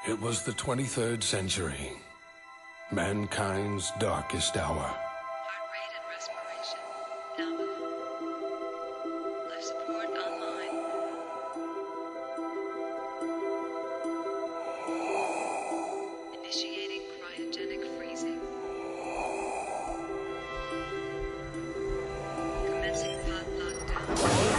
It was the 23rd century, mankind's darkest hour. Heart rate and respiration nominal. Life support online. Initiating cryogenic freezing. Commencing pod lockdown.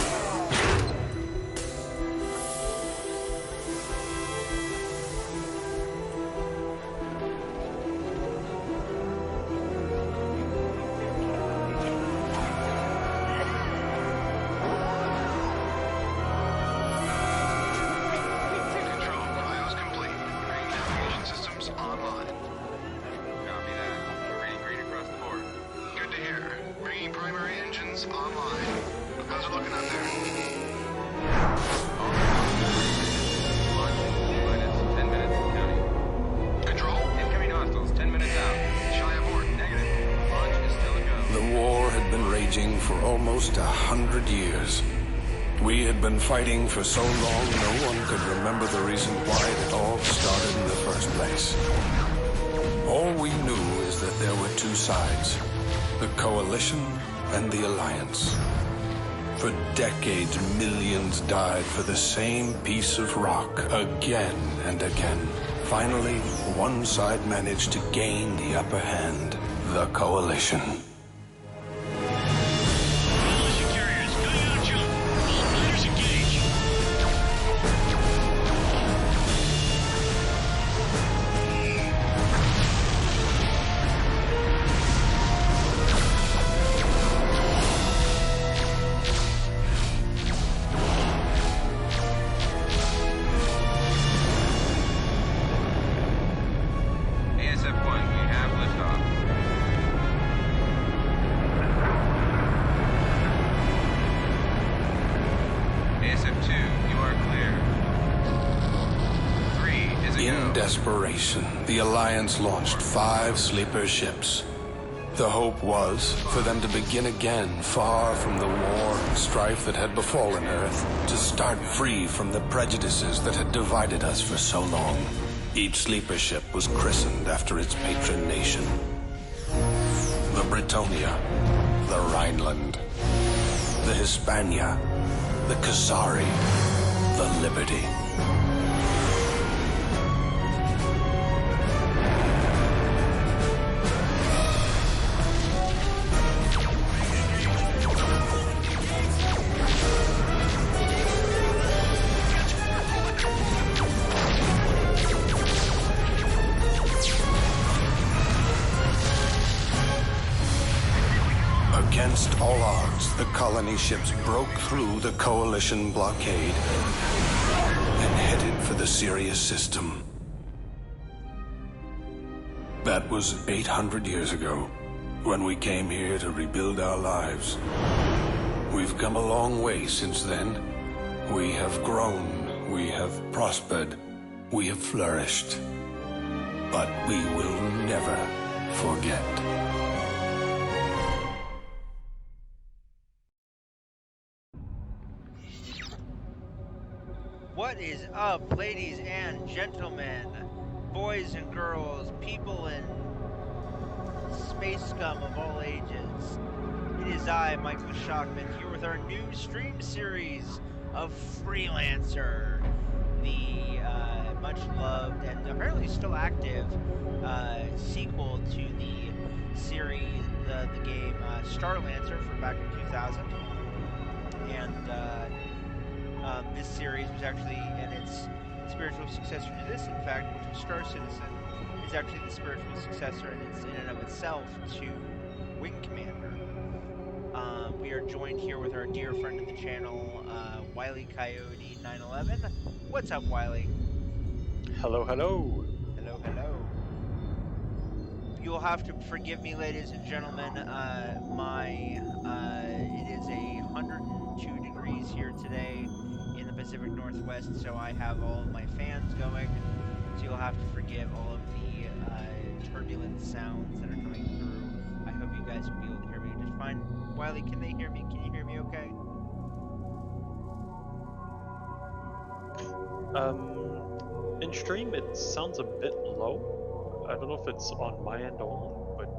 For almost 100 years. We had been fighting for so long, no one could remember the reason why it all started in the first place. All we knew is that there were two sides, the Coalition and the Alliance. For decades, millions died for the same piece of rock, again and again. Finally, one side managed to gain the upper hand, the Coalition. Desperation, the Alliance launched 5 sleeper ships. The hope was for them to begin again, far from the war and strife that had befallen Earth, to start free from the prejudices that had divided us for so long. Each sleeper ship was christened after its patron nation. The Britannia, the Rhineland, the Hispania, the Khazari, the Liberty. Against all odds, the colony ships broke through the Coalition blockade and headed for the Sirius system. That was 800 years ago, when we came here to rebuild our lives. We've come a long way since then. We have grown, we have prospered, we have flourished. But we will never forget. What is up, ladies and gentlemen, boys and girls, people in space scum of all ages? It is I, Michael Shockman, here with our new stream series of Freelancer, the much-loved and apparently still active sequel to the series, the game Starlancer from back in 2000. And this series was actually, and its spiritual successor to this, in fact, which was Star Citizen, is actually the spiritual successor in and of itself to Wing Commander. We are joined here with our dear friend of the channel, Wile E. Coyote 911. What's up, Wiley? Hello, hello. Hello, hello. You'll have to forgive me, ladies and gentlemen. It is 102 degrees here today in the Pacific Northwest, so I have all of my fans going. So you'll have to forgive all of the turbulent sounds that are coming through. I hope you guys will be able to hear me just fine. Wiley, can they hear me? Can you hear me okay? In stream, it sounds a bit low. I don't know if it's on my end only, but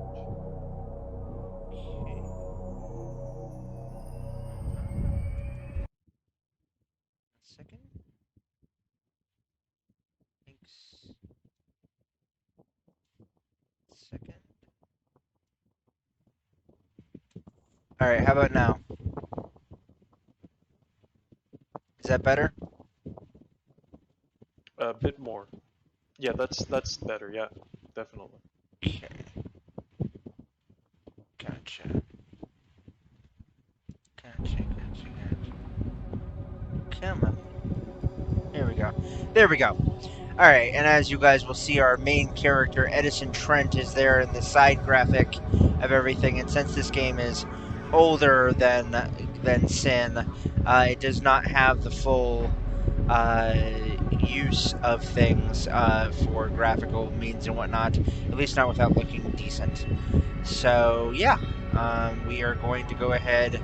Second. Thanks. Second. All right. How about now? Is that better? a bit more. Yeah, that's better. Yeah, definitely. Okay. Gotcha. Gotcha. Come on. Here we go. There we go. Alright, and as you guys will see, our main character, Edison Trent, is there in the side graphic of everything. And since this game is older than Sin, it does not have the full use of things for graphical means and whatnot, at least not without looking decent. So, yeah, we are going to go ahead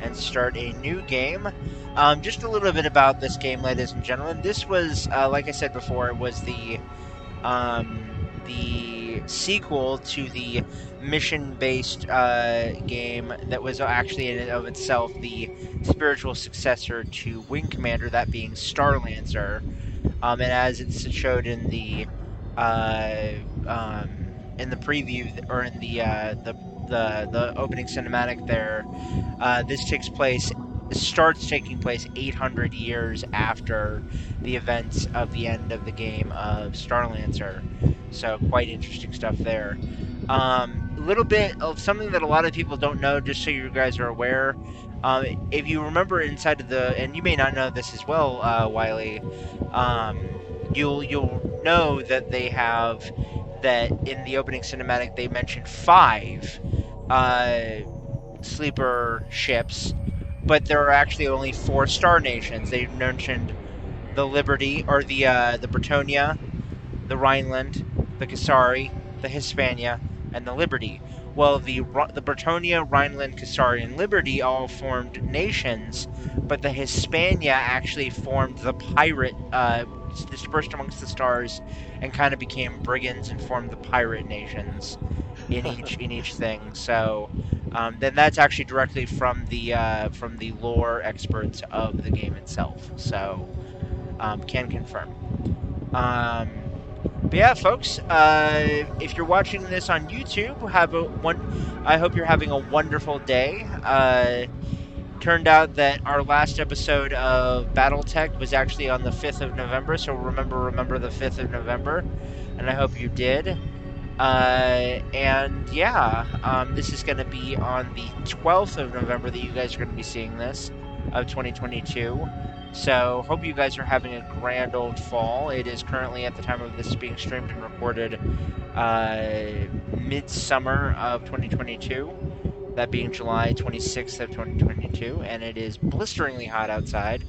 and start a new game. Just a little bit about this game, ladies and gentlemen. This was, like I said before, it was the sequel to the mission-based game that was actually in and of itself the spiritual successor to Wing Commander, that being Starlancer. And as it showed uh, in the preview or in the opening cinematic there, this starts taking place 800 years after the events of the end of the game of Starlancer. So quite interesting stuff there. A little bit of something that a lot of people don't know, just so you guys are aware. If you remember inside of and you may not know this as well, Wiley, you'll know that that in the opening cinematic they mentioned 5 sleeper ships, but there are actually only 4 star nations. They mentioned the Liberty, or the Bretonia, the Rhineland, the Kasari, the Hispania, and the Liberty. Well, the Bretonia, Rhineland, Kasari, and Liberty all formed nations, but the Hispania actually formed the pirate, dispersed amongst the stars, and kind of became brigands and formed the pirate nations in each thing. So then that's actually directly from the lore experts of the game itself. So can confirm. But yeah, folks, if you're watching this on YouTube, I hope you're having a wonderful day. Turned out that our last episode of BattleTech was actually on the 5th of November, so remember the 5th of November, and I hope you did. And yeah, this is going to be on the 12th of November that you guys are going to be seeing this, of 2022. So, hope you guys are having a grand old fall. It is currently, at the time of this being streamed and recorded, midsummer of 2022. That being July 26th of 2022, and it is blisteringly hot outside.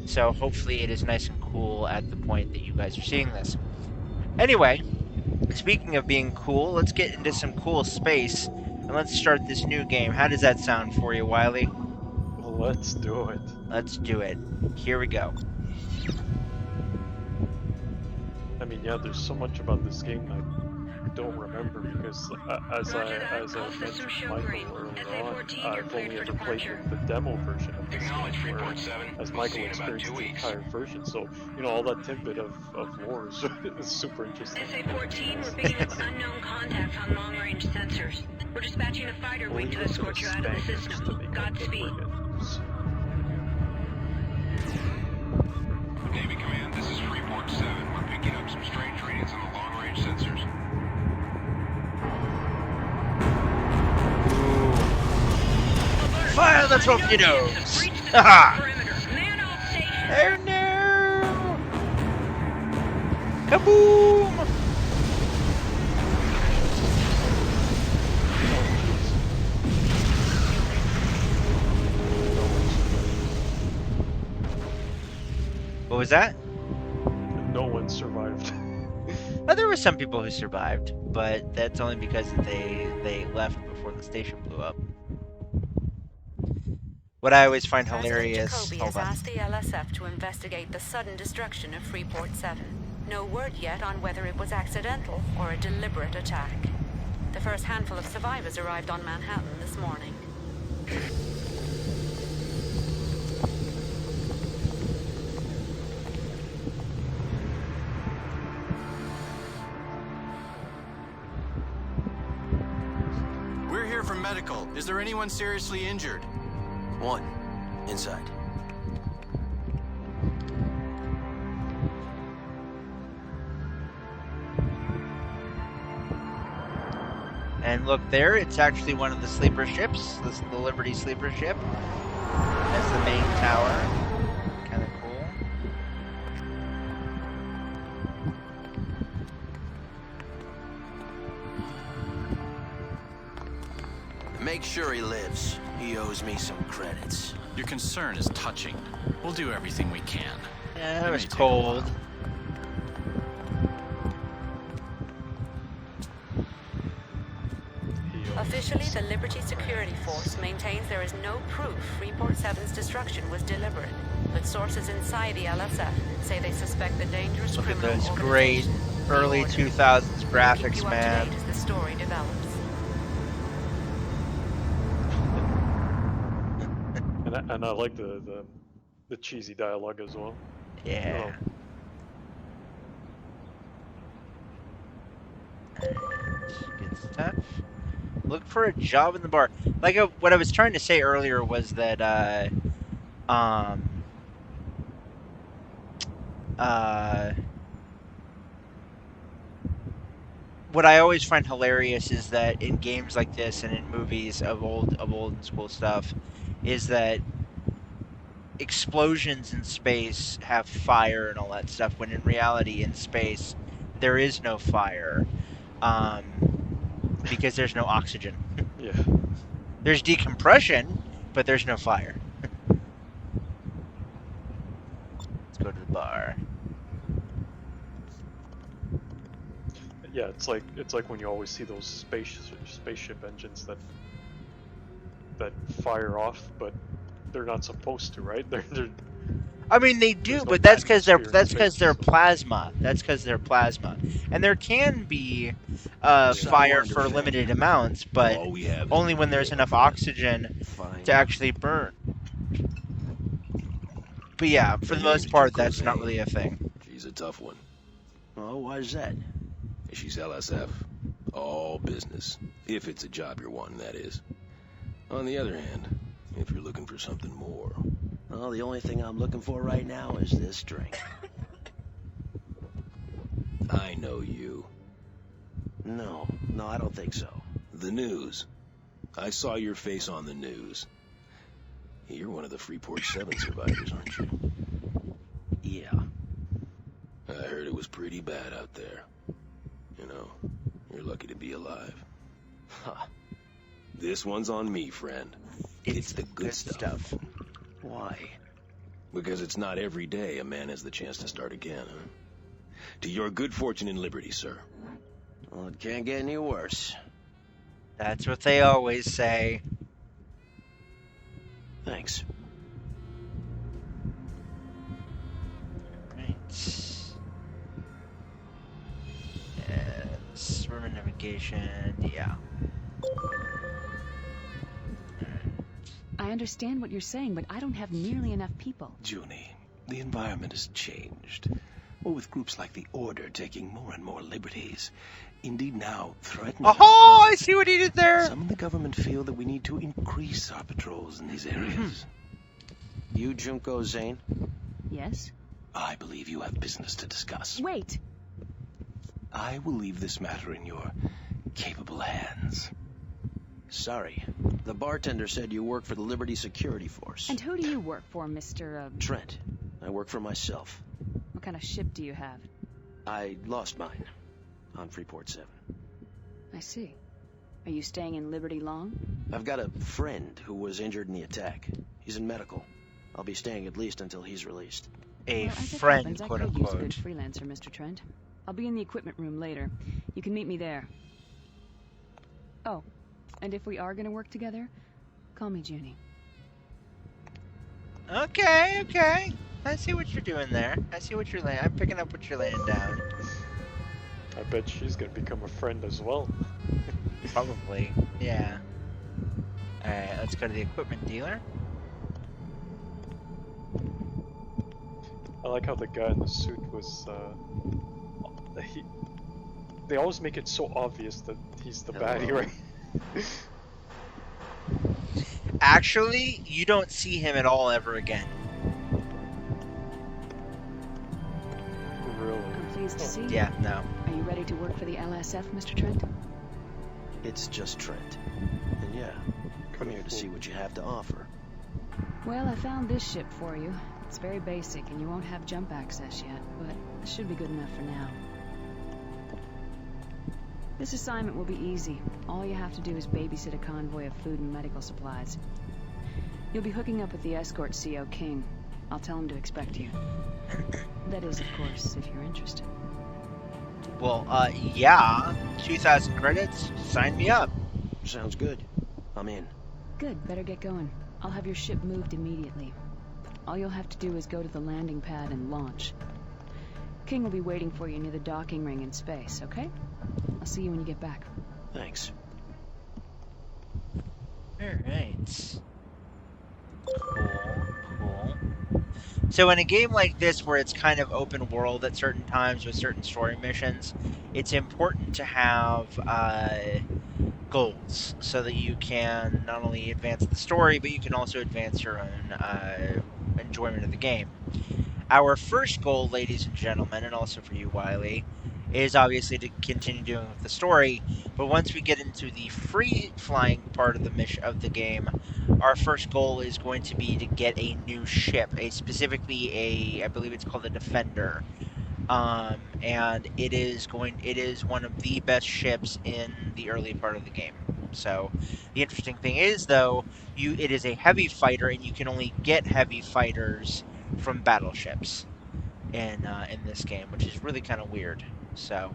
So, hopefully, it is nice and cool at the point that you guys are seeing this. Anyway, speaking of being cool, let's get into some cool space, and let's start this new game. How does that sound for you, Wiley? Let's do it. Let's do it. Here we go. I mean, yeah, there's so much about this game I don't remember because, as I mentioned to Michael earlier on, I've only ever played the demo version of this game, as Michael experienced the entire version. So, all that tidbit of lore is super interesting. SA-14, we're picking up unknown contacts on long-range sensors. We're dispatching a fighter wing to escort you out of the system. Godspeed. Navy Command, this is Freeport 7. We're picking up some strange readings on the long-range sensors. Fire the torpedoes! Haha! Oh no! Kaboom! What was that? No one survived. Well, there were some people who survived, but that's only because they left before the station blew up. What I always find hilarious. Jacoby has asked the LSF to investigate the sudden destruction of Freeport 7. No word yet on whether it was accidental or a deliberate attack. The first handful of survivors arrived on Manhattan this morning. We're here for medical. Is there anyone seriously injured? One. Inside. And look there, it's actually one of the sleeper ships, the Liberty sleeper ship. That's the main tower. Kind of cool. Make sure he lives. He owes me some credits. Your concern is touching. We'll do everything we can. Yeah, It it was may take a cold. while. Officially, the Liberty Security Force maintains there is no proof Freeport 7's destruction was deliberate, but sources inside the LSF say they suspect the dangerous Look at criminal those great organization. early Order. 2000s We'll keep graphics, you up to man. date as the story develops. And I like the cheesy dialogue as well. Yeah. Good stuff. Look for a job in the bar. Like what I was trying to say earlier was that what I always find hilarious is that in games like this and in movies of old school stuff is that explosions in space have fire and all that stuff, when in reality in space there is no fire, because there's no oxygen. Yeah. There's decompression, but there's no fire. Let's go to the bar. Yeah, it's like when you always see those spaceship engines that fire off, but they're not supposed to, right? They're I mean, they do, There's no but that's because atmosphere in they're space. plasma. That's because they're plasma, and there can be fire wonder, for Finn. limited amounts, but All we have is only when real there's enough Finn. oxygen Fine. to actually burn. But yeah, for the Her most name's part, Junko that's not Zane. really a thing. She's a tough one. Oh, why's that? She's LSF. All business. If it's a job you're wanting, that is. On the other hand, if you're looking for something more... Well, the only thing I'm looking for right now is this drink. I know you. No, I don't think so. The news. I saw your face on the news. You're one of the Freeport 7 survivors, aren't you? Yeah. I heard it was pretty bad out there. You know, you're lucky to be alive. Ha. This one's on me, friend. It's the good stuff. Why? Because it's not every day a man has the chance to start again, huh? To your good fortune and liberty, sir. Well, it can't get any worse. That's what they always say. Thanks. Right. Yes, river navigation, yeah. I understand what you're saying, but I don't have nearly enough people. Junie, the environment has changed. Well, with groups like the Order taking more and more liberties. Indeed now threatening... Oh, I see what he did there! Some in the government feel that we need to increase our patrols in these areas. You, Junko Zane? Yes? I believe you have business to discuss. Wait! I will leave this matter in your capable hands. Sorry. The bartender said you work for the Liberty Security Force. And who do you work for, Mr. Trent. I work for myself. What kind of ship do you have? I lost mine on Freeport 7. I see. Are you staying in Liberty long? I've got a friend who was injured in the attack. He's in medical. I'll be staying at least until he's released. A Well, as it friend, happens, quote I could use a unquote. good freelancer, Mr. Trent. I'll be in the equipment room later. You can meet me there. Oh, and if we are going to work together, call me Junie. Okay. I see what you're doing there. I see what you're laying. I'm picking up what you're laying down. I bet she's gonna become a friend as well. Probably. Yeah. Alright, let's go to the equipment dealer. I like how the guy in the suit was, they always make it so obvious that he's the baddie, right? Actually, you don't see him at all ever again. Really? I'm pleased to see you. Yeah, no. Are you ready to work for the LSF, Mr. Trent? It's just Trent. And yeah, I'm here to see what you have to offer. Well, I found this ship for you. It's very basic, and you won't have jump access yet, but it should be good enough for now. This assignment will be easy. All you have to do is babysit a convoy of food and medical supplies. You'll be hooking up with the escort CO King. I'll tell him to expect you. That is, of course, if you're interested. Well, yeah. 2,000 credits? Sign me up. Sounds good. I'm in. Good, better get going. I'll have your ship moved immediately. All you'll have to do is go to the landing pad and launch. King will be waiting for you near the docking ring in space, okay? I'll see you when you get back. Thanks. Alright. Cool. So in a game like this, where it's kind of open world at certain times with certain story missions, it's important to have goals so that you can not only advance the story, but you can also advance your own enjoyment of the game. Our first goal, ladies and gentlemen, and also for you, Wiley, is obviously to continue doing with the story. But once we get into the free flying part of the mission of the game, our first goal is going to be to get a new ship, specifically I believe it's called a Defender, and it is one of the best ships in the early part of the game. So the interesting thing is, though, it is a heavy fighter, and you can only get heavy fighters from battleships in this game, which is really kind of weird. So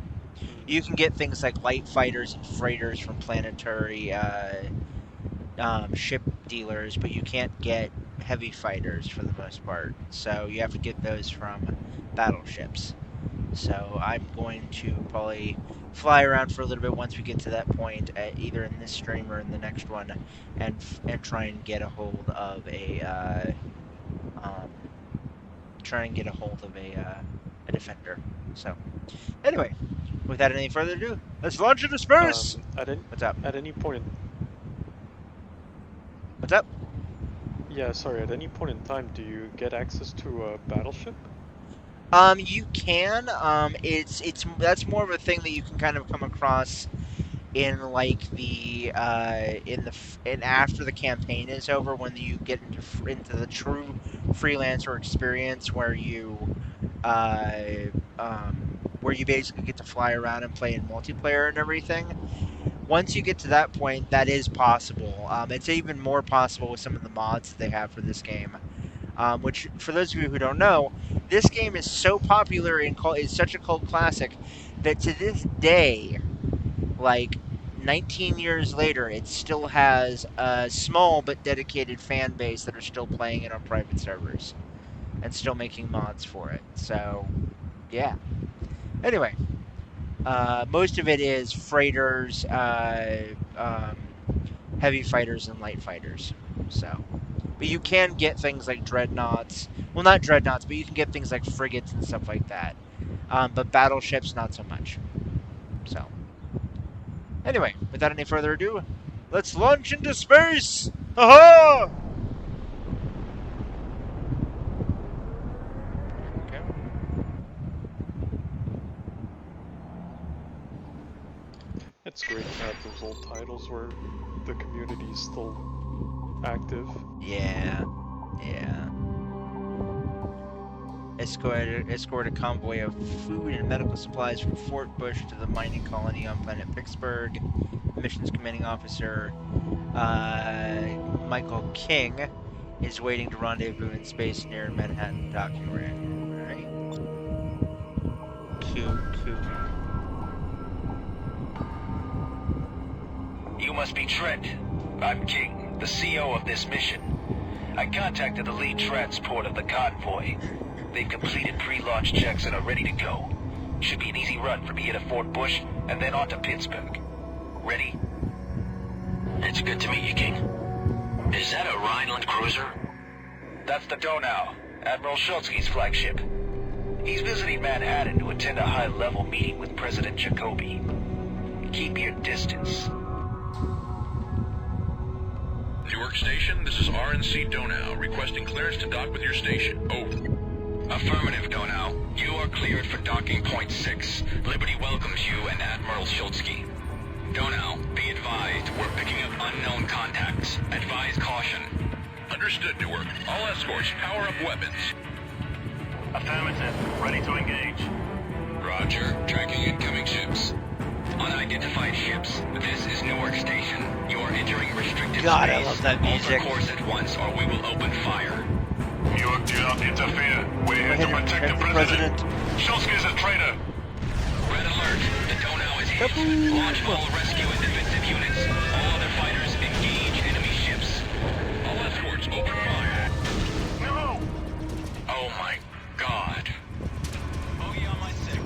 you can get things like light fighters and freighters from planetary ship dealers, but you can't get heavy fighters for the most part. So you have to get those from battleships. So I'm going to probably fly around for a little bit once we get to that point, either in this stream or in the next one, and try and get a hold of a Defender. So anyway, without any further ado, let's launch into space. What's up? At any point. What's up? Yeah, sorry. At any point in time, do you get access to a battleship? You can. That's more of a thing that you can kind of come across in like the after the campaign is over, when you get into the true freelancer experience, where you basically get to fly around and play in multiplayer and everything. Once you get to that point, that is possible. It's even more possible with some of the mods that they have for this game. Which, for those of you who don't know, this game is so popular and is such a cult classic that to this day, like 19 years later, it still has a small but dedicated fan base that are still playing it on private servers and still making mods for it. So, yeah. Anyway, most of it is freighters, heavy fighters, and light fighters. So, but you can get things like dreadnoughts. Well, not dreadnoughts, but you can get things like frigates and stuff like that. But battleships, not so much. So, anyway, without any further ado, let's launch into space! Ha-ha! Okay. It's great to have those old titles where the community is still active. Yeah. Escort a convoy of food and medical supplies from Fort Bush to the mining colony on planet Pittsburgh. Missions commanding officer Michael King is waiting to rendezvous in space near Manhattan docking ring. Right? Cool. You must be Trent. I'm King, the CO of this mission. I contacted the lead transport of the convoy. They've completed pre-launch checks and are ready to go. Should be an easy run from here to Fort Bush, and then on to Pittsburgh. Ready? It's good to meet you, King. Is that a Rhineland cruiser? That's the Donau, Admiral Schultzky's flagship. He's visiting Manhattan to attend a high-level meeting with President Jacoby. Keep your distance. Newark Station, this is RNC Donau, requesting clearance to dock with your station. Over. Affirmative, Donau. You are cleared for docking point 6. Liberty welcomes you and Admiral Schultzky. Donau, be advised, we're picking up unknown contacts. Advise caution. Understood, Newark. All escorts, power up weapons. Affirmative. Ready to engage. Roger. Tracking incoming ships. Unidentified ships. This is Newark Station. You are entering restricted God, space. I love that music. Alter course at once, or we will open fire. Newark, do not interfere. We're here We're to protect the President. Schultzky is a traitor. Red alert. The Donau is hit. Launch all rescue and defensive units. All other fighters engage enemy ships. All escorts, open fire. No! Oh my God. Bogey on my 6.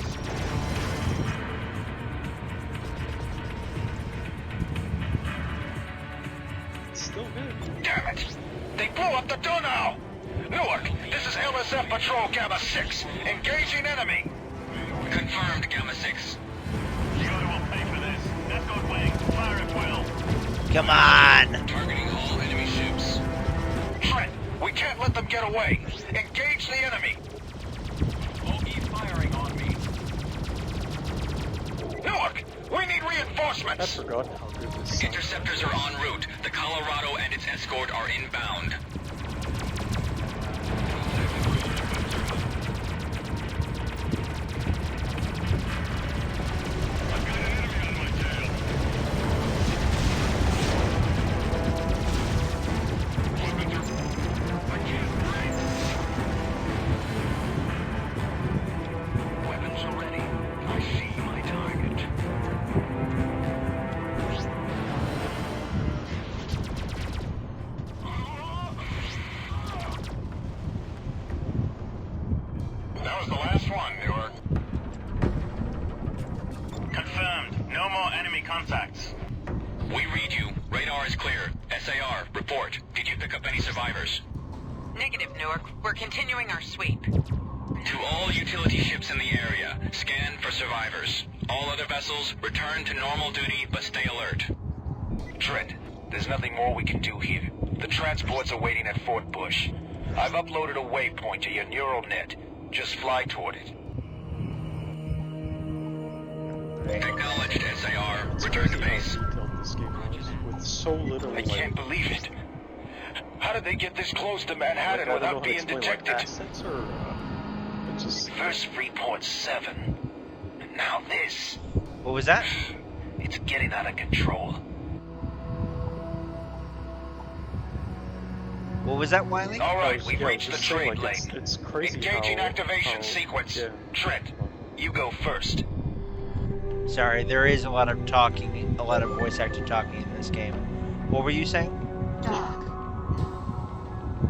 It's still good. Damn it! They blew up the Donau! Newark, this is LSF Patrol Gamma 6. Engaging enemy. Confirmed, Gamma 6. You will pay for this. Escort wing, fire at will. Come on! Targeting all enemy ships. Trent, we can't let them get away. Engage the enemy. Bogey firing on me. Newark, we need I reinforcements. forgot how good this sounds. Interceptors are en route. The Colorado and its escort are inbound. Weapons are ready. I see my target. That was the last one, Newark. Confirmed. No more enemy contacts. We read you. Radar is clear. SAR, report. Did you pick up any survivors? Negative, Newark. We're continuing our sweep. To all utility ships in the area, scan for survivors. All other vessels, return to normal duty, but stay alert. Trent, there's nothing more we can do here. The transports are waiting at Fort Bush. I've uploaded a waypoint to your neural net. Just fly toward it. Acknowledged, SAR. It's Return to crazy base. how detailed this game is, with so little I can't believe it. How did they get this close to Manhattan I don't know how without to being explain, detected? Like assets or it's just First Freeport 7. And now this. What was that? It's getting out of control. What was that, Wiley? All right, we've yeah, reached the just saying, trade like, lane. it's crazy Engaging how, activation sequence. Yeah. Trent, you go first. Sorry, there is a lot of talking, a lot of voice actor talking in this game. What were you saying? Doc.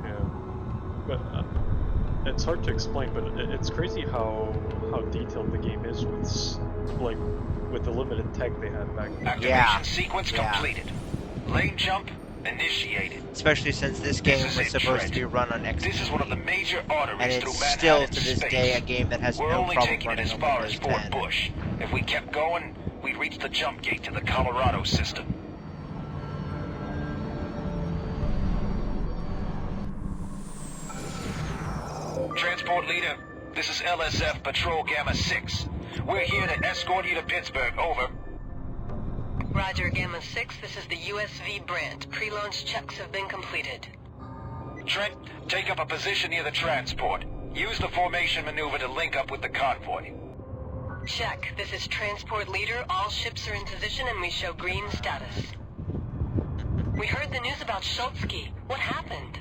Yeah, but it's hard to explain. But it's crazy how detailed the game is with the limited tech they had back then. Activation sequence Yeah. completed. Lane jump initiated. Especially since this game This is was it, supposed Trent. to be run on Xbox. This is one of the major arteries And through it's Manhattan still, to this space. day, a game that has We're no only problem taking it running as on far Windows as Fort 10. Bush. If we kept going, we'd reach the jump gate to the Colorado system. Transport leader, this is LSF Patrol Gamma 6. We're here to escort you to Pittsburgh, over. Roger, Gamma 6. This is the USV Brant. Pre-launch checks have been completed. Trent, take up a position near the transport. Use the formation maneuver to link up with the convoy. Check. This is Transport Leader. All ships are in position and we show green status. We heard the news about Schultzky. What happened?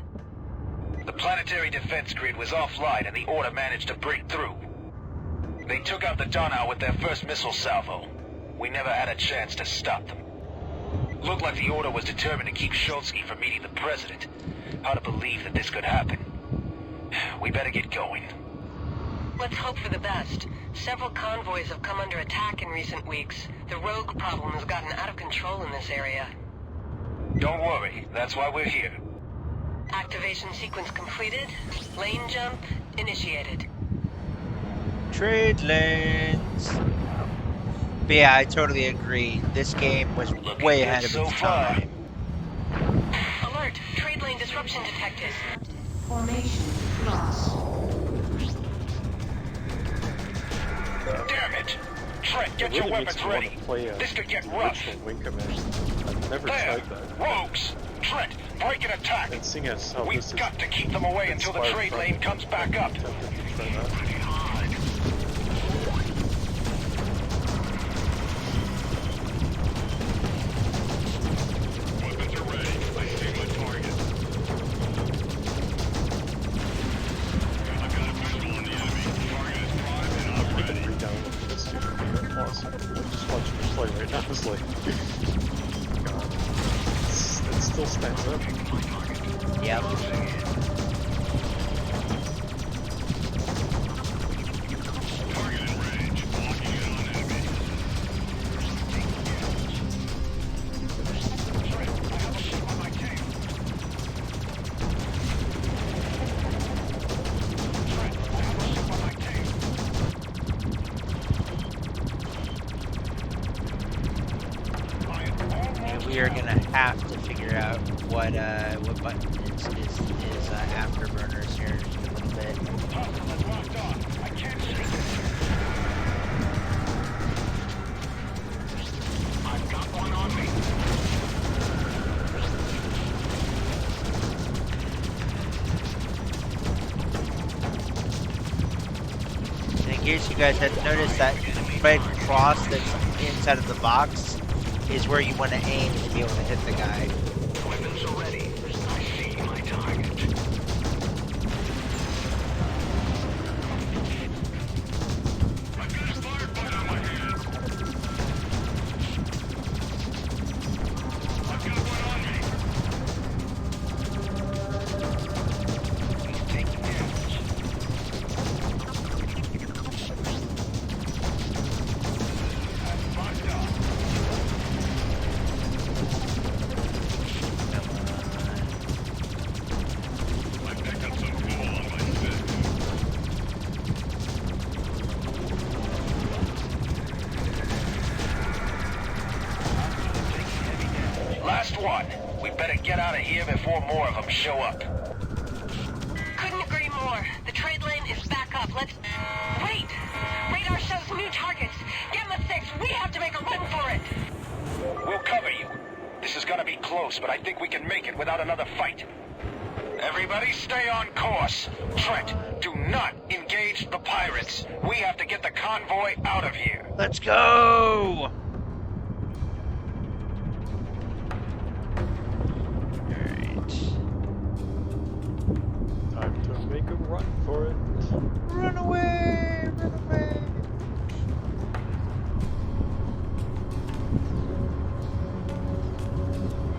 The planetary defense grid was offline and the order managed to break through. They took out the Donau with their first missile salvo. We never had a chance to stop them. Looked like the order was determined to keep Schultzky from meeting the president. Hard to believe that this could happen. We better get going. Let's hope for the best. Several convoys have come under attack in recent weeks. The rogue problem has gotten out of control in this area. Don't worry, that's why we're here. Activation sequence completed. Lane jump initiated. Trade lanes. But yeah, I totally agree. This game was way ahead of its time. Alert! Trade lane disruption detected. Formation lost. Damn it! Trent, get your weapons ready. This could get rough. I've never There! tried that. Rogues! Trent, break an attack! And seeing as how We've this is got to keep them away until the trade inspired lane from- comes back up. I'm tempted to try that. Weapons are ready. I see my target. I've got a visual on the enemy. Target is primed and I'm I ready. can re-download this to be awesome. I'm just watching you play right now. It's like, God, it still stands up. Yep. Target in range. Locking in on enemy. And we are gonna have to figure out what button is afterburners here in a little bit. I've got one on me. And in case you guys had noticed, that red cross that's inside of the box is where you want to aim to be able to hit the guy. Weapons are ready. I see my target. I've got a firefight on my hands. I've got one on me. He's taking damage. I'm locked up. I picked up some coal on my stick. Last one. We better get out of here before more of them show up. Couldn't agree more. The trade lane is back up. Let's... Wait! Radar shows new targets. Gamma 6, we have to make a run for it. We'll cover you. This is gonna be close, but I think we can make it without another fight. Everybody stay on course. Trent, do not engage the pirates. We have to get the convoy out of here. Let's go! Alright. Time to make a run for it. Run away! Run away!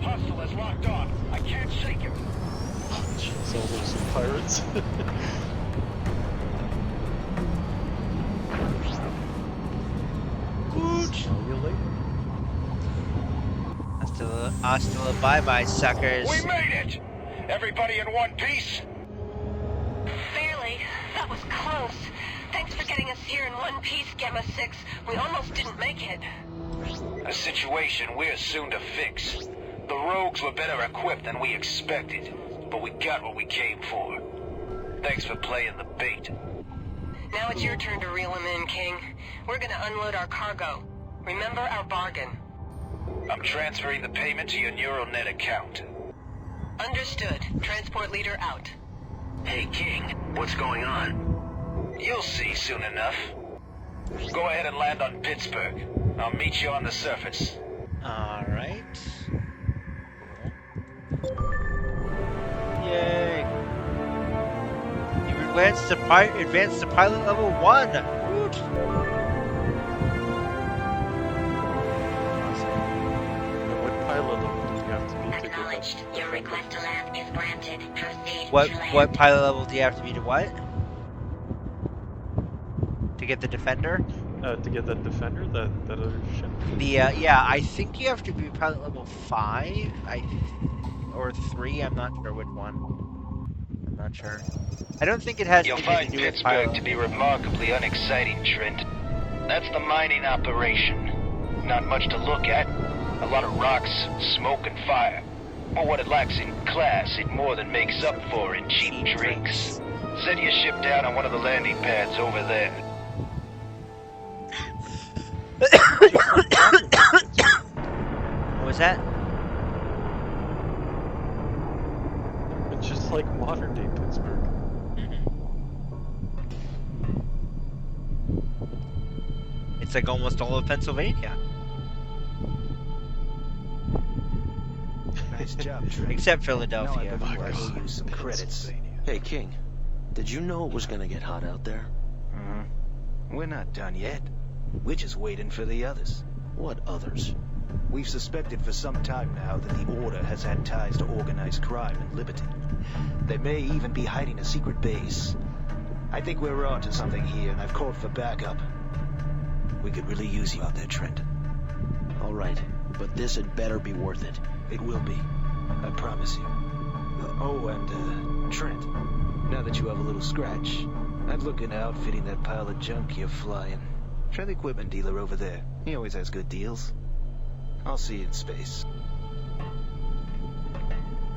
Hostile is locked on. I can't shake him. Jeez, all those pirates. See you later. Hasta bye-bye, suckers. We made it! Everybody in one piece? Barely. That was close. Thanks for getting us here in one piece, Gamma 6. We almost didn't make it. A situation we're soon to fix. The rogues were better equipped than we expected, but we got what we came for. Thanks for playing the bait. Now it's your turn to reel him in, King. We're gonna unload our cargo. Remember our bargain. I'm transferring the payment to your neural net account. Understood. Transport leader out. Hey, King, what's going on? You'll see soon enough. Go ahead and land on Pittsburgh. I'll meet you on the surface. Alright. Yay! You advanced to pilot level 1! Woot! What pilot Acknowledged. Your request to land is granted. Proceed What to land. what pilot level do you have to be to what? To get the Defender? To get that Defender, that other ship. The yeah, I think you have to be pilot level 5, or 3. I'm not sure which one. I'm not sure. I don't think it has You'll anything find to do with Pittsburgh pilot to be level. remarkably unexciting, Trent. That's the mining operation. Not much to look at. A lot of rocks, smoke, and fire. But what it lacks in class, it more than makes up for in cheap drinks. Set your ship down on one of the landing pads over there. What was that? It's just like modern day Pittsburgh. It's like almost all of Pennsylvania. Nice job, Trent. Except Now Philadelphia, I of believe I course. owe you some credits. Hey, King. Did you know it was gonna get hot out there? We're not done yet. We're just waiting for the others. What others? We've suspected for some time now that the Order has had ties to organized crime and Liberty. They may even be hiding a secret base. I think we're onto something here, and I've called for backup. We could really use you out there, Trent. All right, but this had better be worth it. It will be. I promise you. Oh, and, Trent, now that you have a little scratch, I'd look into outfitting that pile of junk you're flying. Try the equipment dealer over there. He always has good deals. I'll see you in space.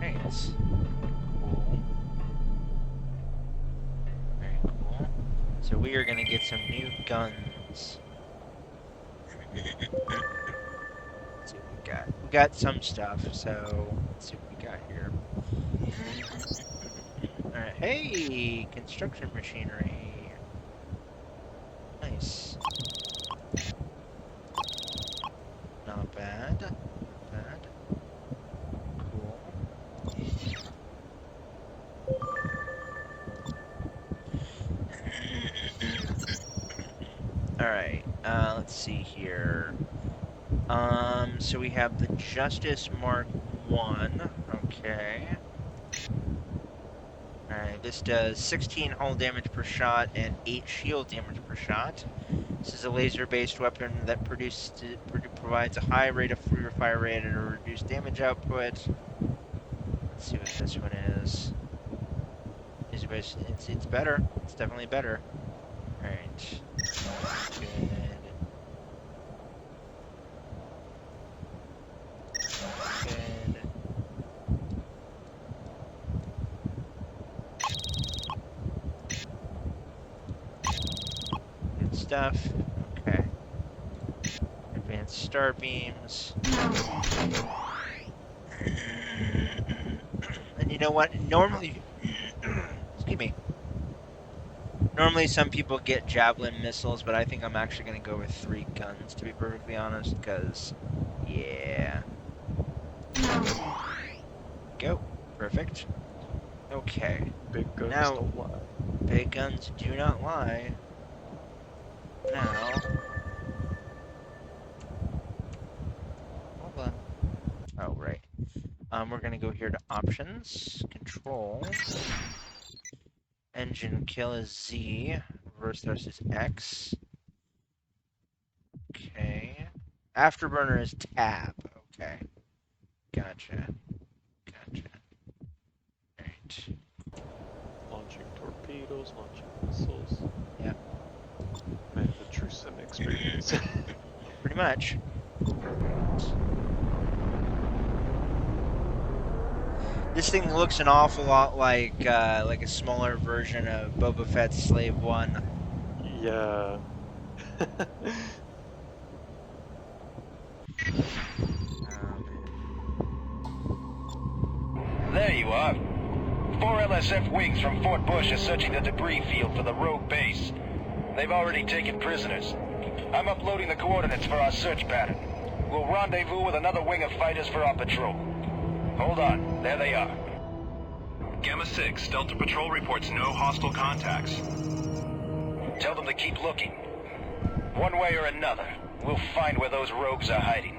Thanks. Cool. Very cool. So we are gonna get some new guns. Let's see what we got. We got some stuff, so let's see what we got here. Alright, hey! Construction machinery. Nice. Not bad. Not bad. Cool. Alright, let's see here. So we have the Justice Mark 1. Okay. Alright, this does 16 hull damage per shot and 8 shield damage per shot. This is a laser-based weapon that provides a high rate of free fire rate and a reduced damage output. Let's see what this one is. It's better. It's definitely better. Alright. Good. Good. Good stuff. Okay. Advanced star beams. And you know what? Normally, excuse me. Normally some people get javelin missiles, but I think I'm actually going to go with 3 guns, to be perfectly honest, because, yeah. Go. Perfect. Okay. Big guns Now, don't lie. big guns do not lie. Now, hold on. Oh, right. We're going to go here to options, control. Engine kill is Z, reverse thrust is X. Okay. Afterburner is tab. Okay. Gotcha. Gotcha. Alright. Launching torpedoes, launching missiles. Yep. Man, the true sim experience. Pretty much. This thing looks an awful lot like a smaller version of Boba Fett's Slave 1. Yeah. There you are. 4 LSF wings from Fort Bush are searching the debris field for the rogue base. They've already taken prisoners. I'm uploading the coordinates for our search pattern. We'll rendezvous with another wing of fighters for our patrol. Hold on, there they are. Gamma 6, Delta Patrol reports no hostile contacts. Tell them to keep looking. One way or another, we'll find where those rogues are hiding.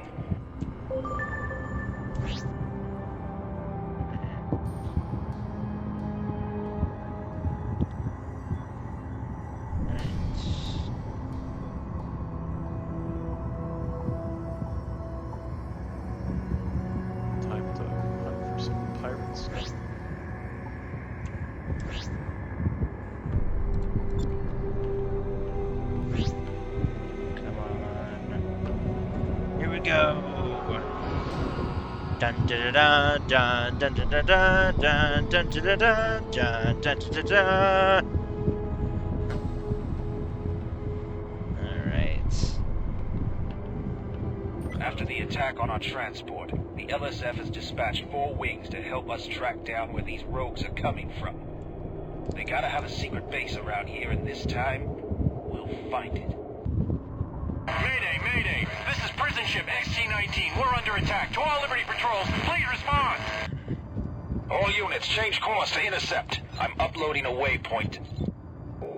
go. Dun dun dun dun dun dun dun dun dun dun dun dun dun dun dun. Alright. After the attack on our transport, the LSF has dispatched 4 wings to help us track down where these rogues are coming from. They gotta have a secret base around here, and this time, we'll find it. Mayday, Mayday! This is prison ship XT-19. We're under attack. To all Liberty patrols, please respond! All units, change course to intercept. I'm uploading a waypoint.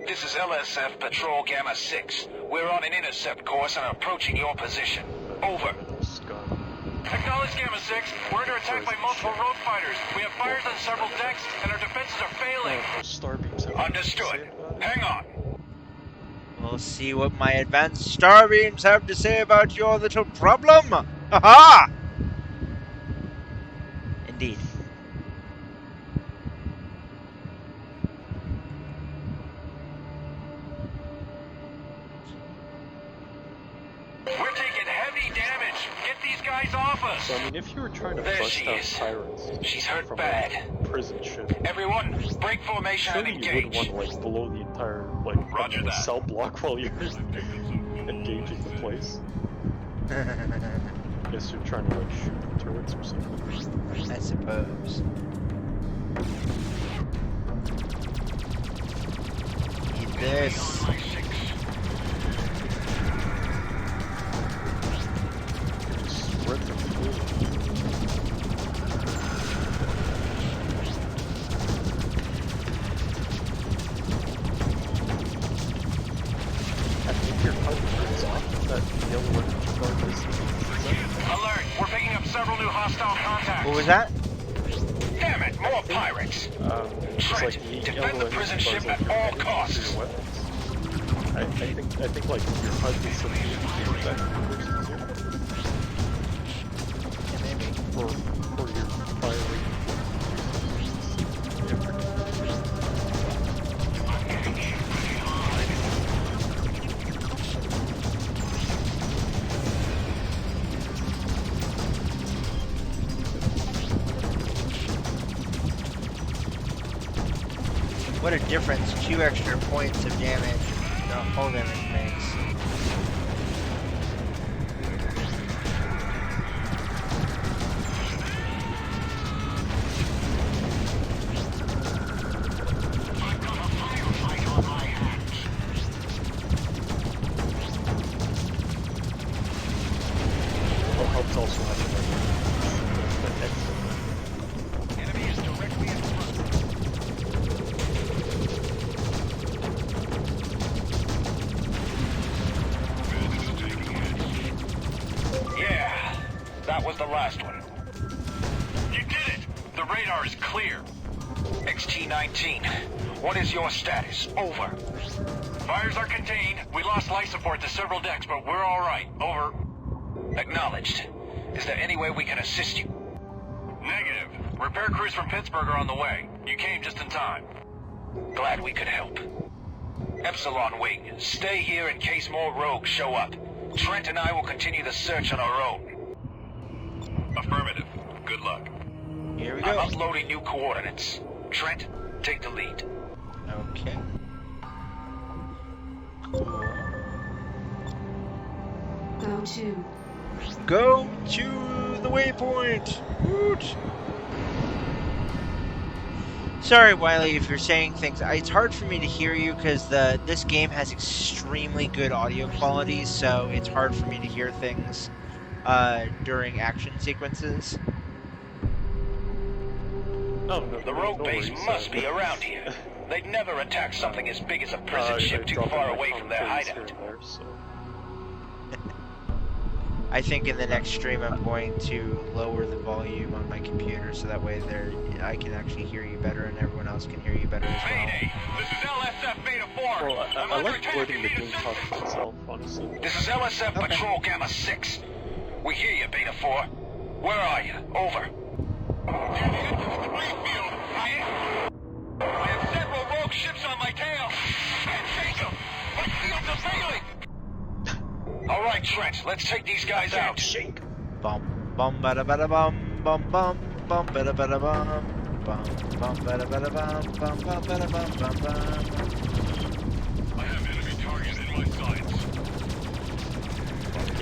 This is LSF Patrol Gamma 6. We're on an intercept course and are approaching your position. Over. Acknowledge Gamma 6. We're under attack by multiple rogue fighters. We have fires on several decks, and our defenses are failing. Understood. Hang on. We'll see what my advanced star beams have to say about your little problem. Ha-ha! Indeed. We're taking heavy damage. Get these guys off us. So I mean, if you were trying to There bust she out is. pirates She's hurt from bad. a prison ship, Everyone, break formation surely and you wouldn't engage. want to like blow the entire like Roger that. cell block while you're engaging the place. Guess you're trying to like shoot the turrets or something. I suppose. Eat this. Spread the fluid. I think your HUD turns off that yellow regardless. Alert! We're picking up several new hostile contacts. What was that? Damn it, more pirates. It's Trent, like defend the prison ship at all costs. I think like your HUD is something that versus zero. Yeah, maybe. For your firing. What a difference 2 extra points of damage, hull damage makes. Well, helps also having like an extra. Enemy is directly in front. Yeah, that was the last one. You did it! The radar is clear. XT-19, what is your status? Over. Fires are contained. We lost life support to several decks, but we're all right. Over. Acknowledged. Is there any way we can assist you? Negative. Repair crews from Pittsburgh are on the way. You came just in time. Glad we could help. Epsilon Wing, stay here in case more rogues show up. Trent and I will continue the search on our own. Affirmative. Good luck. Here we I'm go. uploading new coordinates. Trent, take the lead. Okay. Cool. Go to the waypoint. Woot. Sorry, Wiley, if you're saying things. It's hard for me to hear you because this game has extremely good audio quality, so it's hard for me to hear things during action sequences. Oh, no, The rogue no base worries, must be around here. They'd never attack something as big as a prison ship too far away from their hideout. There, so. I think in the next stream I'm going to lower the volume on my computer so that way I can actually hear you better and everyone else can hear you better as well. Mayday! This is LSF Beta 4. Well, I under like attack. letting You the need game talk assistance. to itself, honestly. This is LSF Patrol Gamma 6. We hear you, Beta 4. Where are you? Over. I have several rogue ships on my tail. Can't take them. My shields are failing. All right, right, Trent. Let's take these guys out. Shake. Bum bum bada bada bum bum bum bum bada bada bum bum bum bada bada bum bum bum bada bum bum bum. I have enemy target in my sights.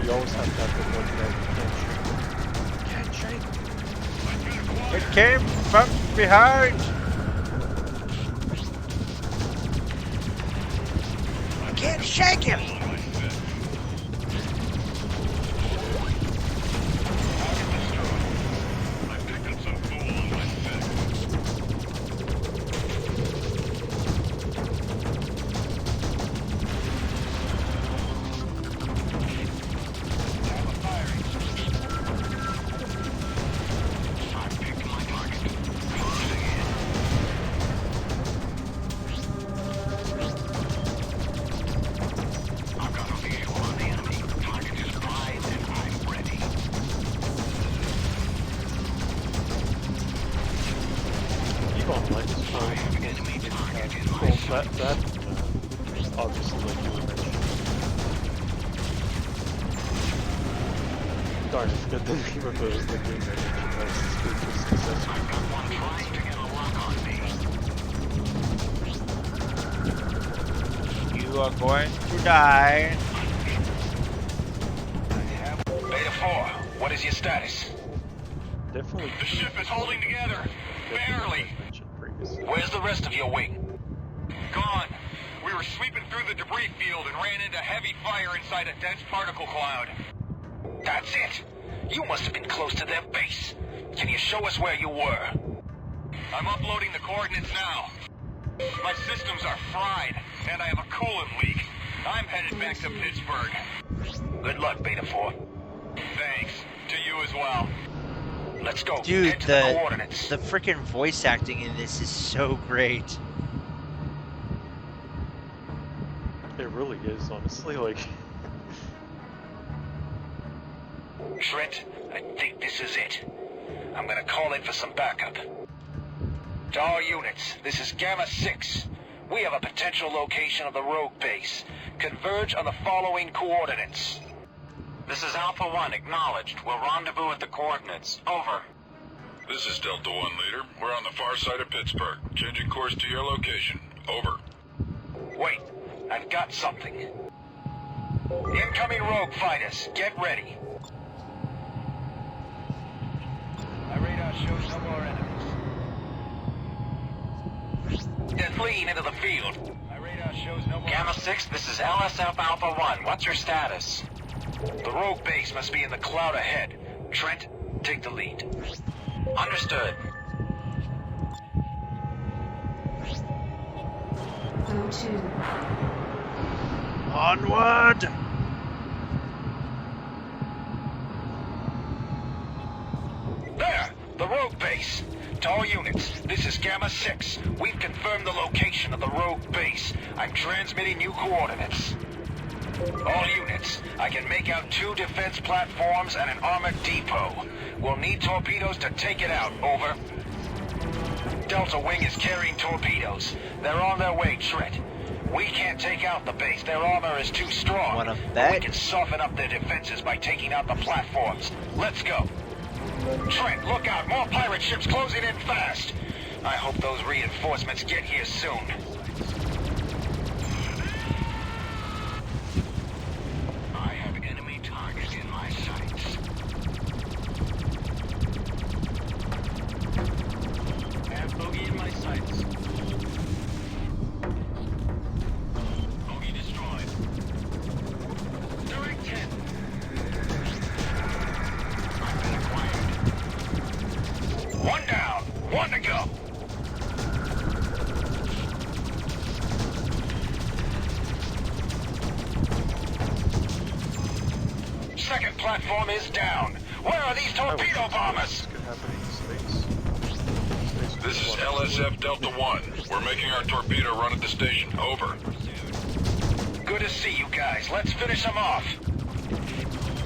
You always have to have the one that Can't shake. It came from behind. I can't shake him. that obviously, like you were mentioning. Darn, I forgot the name of the game that that's spiritual successor. I've got one trying to get a lock on me. You are going to die. Beta 4, what is your status? Definitely. The ship is holding together. Barely. Where's the rest of your wing? Gone. We were sweeping through the debris field and ran into heavy fire inside a dense particle cloud. That's it. You must have been close to their base. Can you show us where you were? I'm uploading the coordinates now. My systems are fried, and I have a coolant leak. I'm headed back to Pittsburgh. Good luck, Beta 4. Thanks. To you as well. Let's go. Dude, Head to the coordinates. the freaking voice acting in this is so great. It really is, honestly, like... Trent, I think this is it. I'm gonna call in for some backup. To all units, this is Gamma 6. We have a potential location of the rogue base. Converge on the following coordinates. This is Alpha 1, acknowledged. We'll rendezvous at the coordinates. Over. This is Delta 1, leader. We're on the far side of Pittsburgh. Changing course to your location. Over. Wait, I've got something. Incoming rogue fighters, get ready. My radar shows no more enemies. They're fleeing into the field. My radar shows no more. Gamma 6, this is LSF Alpha 1. What's your status? The rogue base must be in the cloud ahead. Trent, take the lead. Understood. Go to. Onward! There! The rogue base! To all units, this is Gamma 6. We've confirmed the location of the rogue base. I'm transmitting new coordinates. All units, I can make out 2 defense platforms and an armored depot. We'll need torpedoes to take it out. Over. Delta Wing is carrying torpedoes. They're on their way, Trent. We can't take out the base. Their armor is too strong. Wanna But bet? we can soften up their defenses by taking out the platforms. Let's go. Trent, look out. More pirate ships closing in fast. I hope those reinforcements get here soon. I have enemy target in my sights. I have bogey in my sights. Bogey destroyed. Direct hit. I've been acquired. One down. One to go. Second platform is down. Where are these torpedo bombers? Could happen in space. This is LSF Delta 1. We're making our torpedo run at the station. Over. Good to see you guys. Let's finish them off.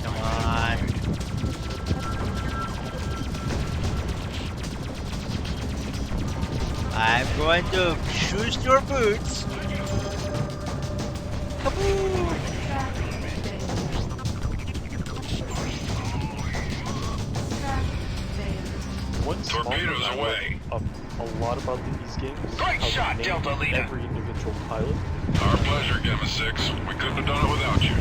Come on. I'm going to shoot your boots. Kaboom! way. A lot about these games. Great how shot, they name Delta Leader. every individual pilot. Our pleasure, Gamma 6. We couldn't have done it without you.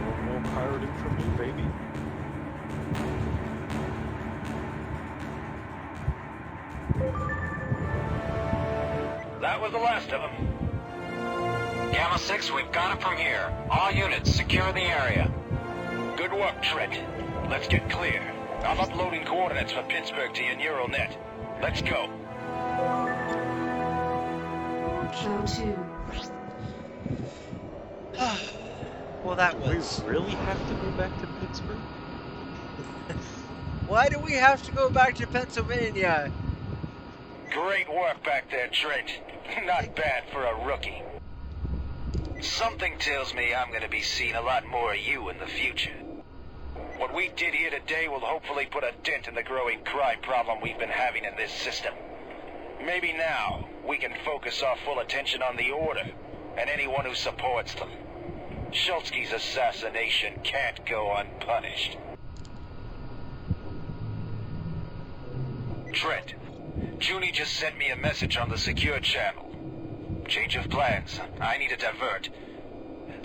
No more pirating from me, baby. That was the last of them. Gamma 6, we've got it from here. All units, secure the area. Good work, Trent. Let's get clear. I'm uploading coordinates for Pittsburgh to your neural net. Let's go. Well, that was... We really have to go back to Pittsburgh? Why do we have to go back to Pennsylvania? Great work back there, Trent. Not bad for a rookie. Something tells me I'm gonna be seeing a lot more of you in the future. What we did here today will hopefully put a dent in the growing crime problem we've been having in this system. Maybe now, we can focus our full attention on the Order, and anyone who supports them. Schultzky's assassination can't go unpunished. Trent, Junie just sent me a message on the secure channel. Change of plans. I need to divert.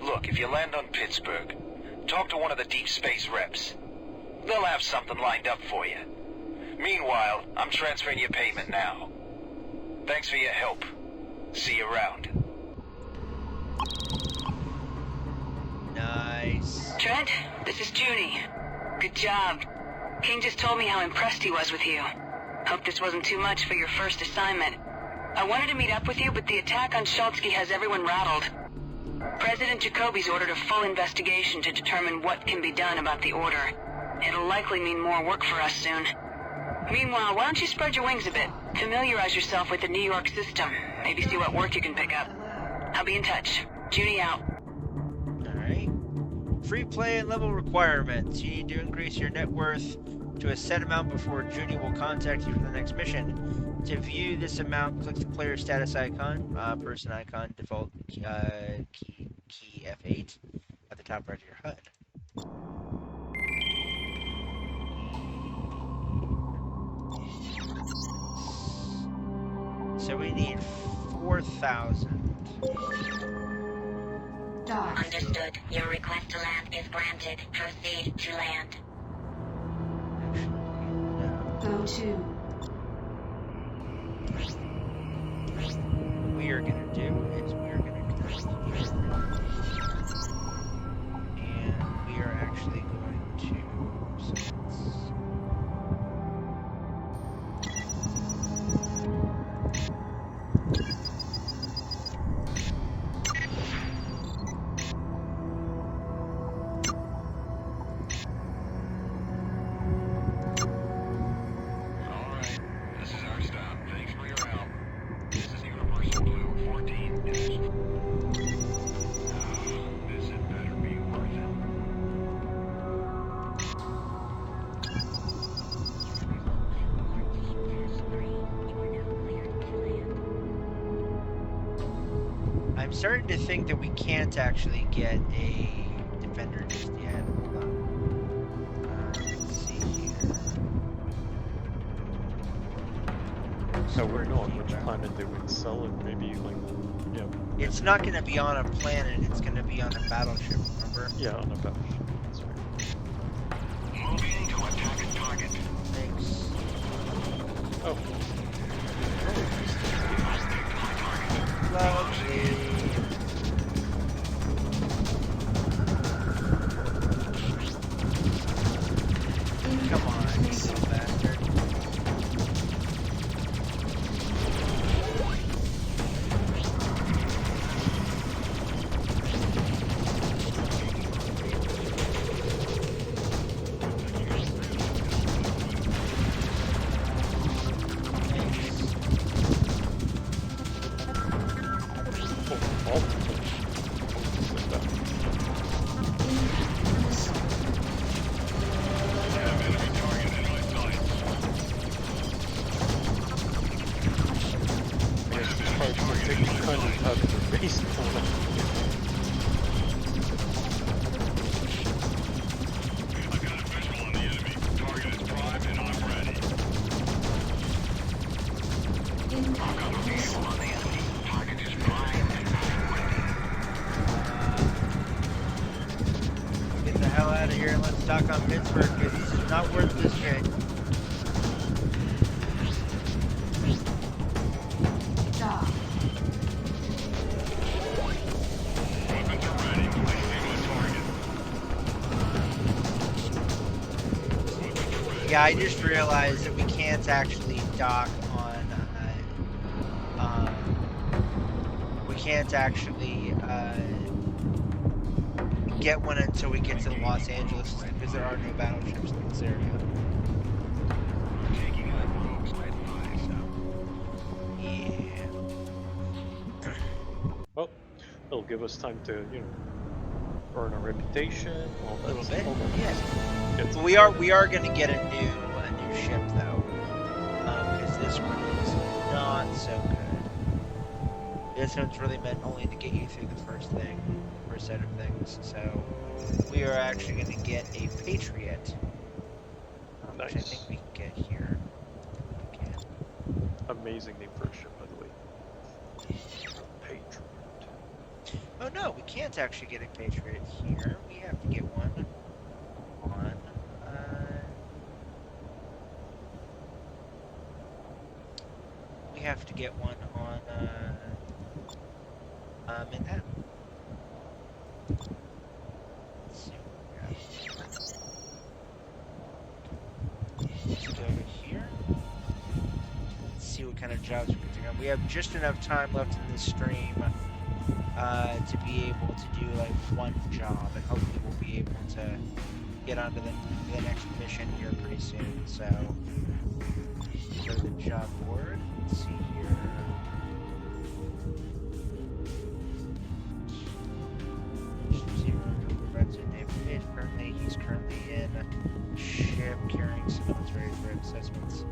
Look, if you land on Pittsburgh, talk to one of the deep space reps. They'll have something lined up for you. Meanwhile, I'm transferring your payment now. Thanks for your help. See you around. Nice. Trent, this is Junie. Good job. King just told me how impressed he was with you. Hope this wasn't too much for your first assignment. I wanted to meet up with you, but the attack on Schultzky has everyone rattled. President Jacoby's ordered a full investigation to determine what can be done about the Order. It'll likely mean more work for us soon. Meanwhile, why don't you spread your wings a bit? Familiarize yourself with the New York system. Maybe see what work you can pick up. I'll be in touch. Junie out. Alright. Free play and level requirements. You need to increase your net worth to a set amount before Junie will contact you for the next mission. To view this amount, click the player status icon, person icon, default key F8 at the top right of your HUD. So we need 4,000. Understood. Your request to land is granted. Proceed to land. Go to. What we are going to do is we are going to connect here. And we are actually going to... I'm starting to think that we can't actually get a defender just yet. Let's see here. So we're not on which planet they would sell it, maybe like, yeah. It's not going to be on a planet, it's going to be on a battleship, remember? Yeah, on a battleship, that's right. Moving to attack a target. Thanks. Oh. Lovely. Come on, you little bastard. Have enemy target in my sight. Pittsburgh, it's not worth this shit. Weapons are ready. Placing on target. Yeah, I just realized that we can't actually dock on. We can't actually get one until we get to Los Angeles because there are no battleships in this area. Taking on folks by five, so. Yeah. Well, it'll give us time to, you know, earn a reputation. All A little that bit. stuff. Yeah. Get But some we are credit. going to get a new ship though, because this one is not so good. This one's really meant only to get you through the first set of things. So we are actually going to get a Patriot, which I think we can get here. We can. Amazing name for a ship, by the way. Patriot. Oh no, we can't actually get a Patriot here. We have to get one on. We have to get one on Manhattan. Let's see what we got. Let's go over here. Let's see what kind of jobs we can take on. We have just enough time left in this stream to be able to do like one job, and hopefully we'll be able to get onto the next mission here pretty soon. So go to the job board. Let's see here. He's currently in a ship carrying some military threat assessments.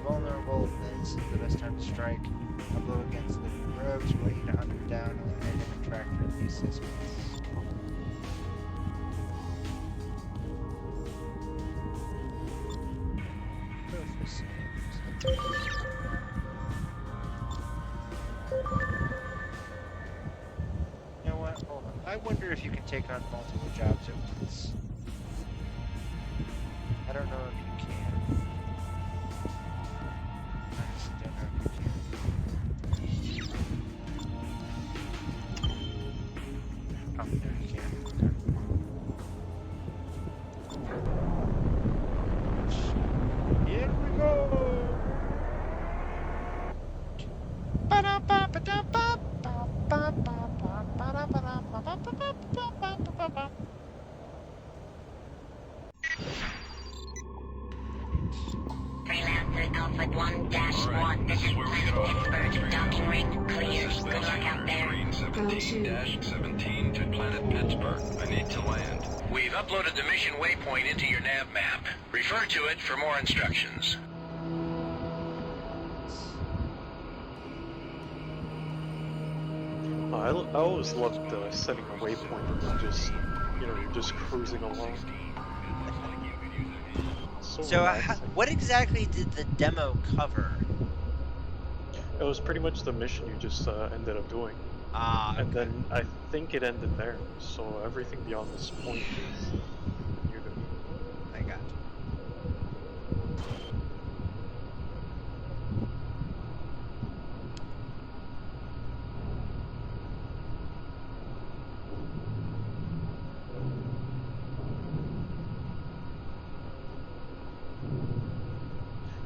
Vulnerable, this is the best time to strike. I'll go against the rogues, waiting to hunt them down, eliminate them, and track for the assessments. You know what? Hold on. I wonder if you can take on multiple jobs at once. I don't know if you can. I honestly don't know if you can. Oh, no, you can. Okay. Here we go! Freelancer Alpha 1-1. This is Planet Pittsburgh. Docking ring clear. Good luck out there. Green 17-17 to Planet Pittsburgh. I need to land. We've uploaded the mission waypoint into your nav map. Refer to it for more instructions. I always loved setting a waypoint and just, you know, you're just cruising along. So what exactly did the demo cover? It was pretty much the mission you just ended up doing. Ah, And then I think it ended there, so everything beyond this point is new to me. I got you.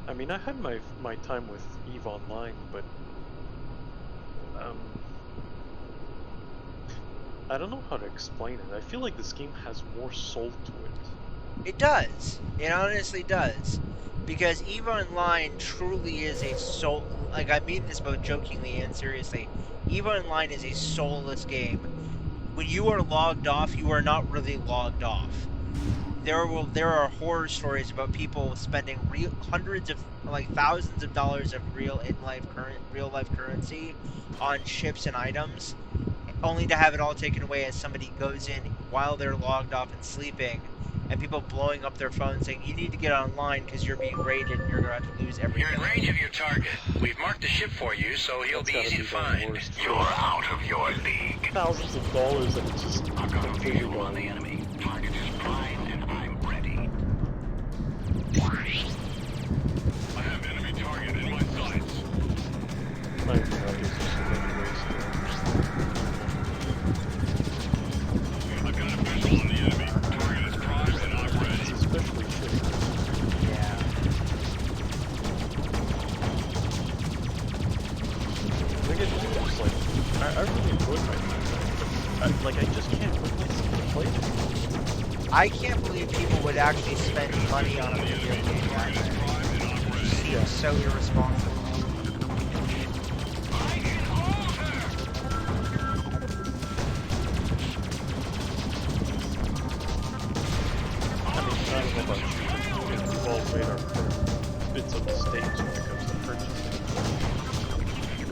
I mean, I had my time with EVE Online, but I don't know how to explain it. I feel like this game has more soul to it. It does. It honestly does. Because EVE Online truly is a soul... Like, I mean this both jokingly and seriously. EVE Online is a soulless game. When you are logged off, you are not really logged off. There are horror stories about people spending hundreds of, like thousands of dollars of real life currency on ships and items, only to have it all taken away as somebody goes in while they're logged off and sleeping, and people blowing up their phones saying, you need to get online because you're being raided and you're going to lose everything. You're in range of your target. We've marked the ship for you, so he'll be easy to find. You're out of your league. Thousands of dollars and it's just I've got a completely visual on the gone. enemy. Target is primed and I'm ready. I have enemy target in my sights. I mean, I guess there's so many ways I've got a visual on the enemy. Target is primed and I'm ready. It's especially shitty. Yeah. I get just like, I really enjoyed my time. I just can't bring myself to play it. I can't believe people would actually spend money on a video game like that. It seems so irresponsible. I mean, I don't know about you. We've all made our bits of mistakes when it comes to purchasing.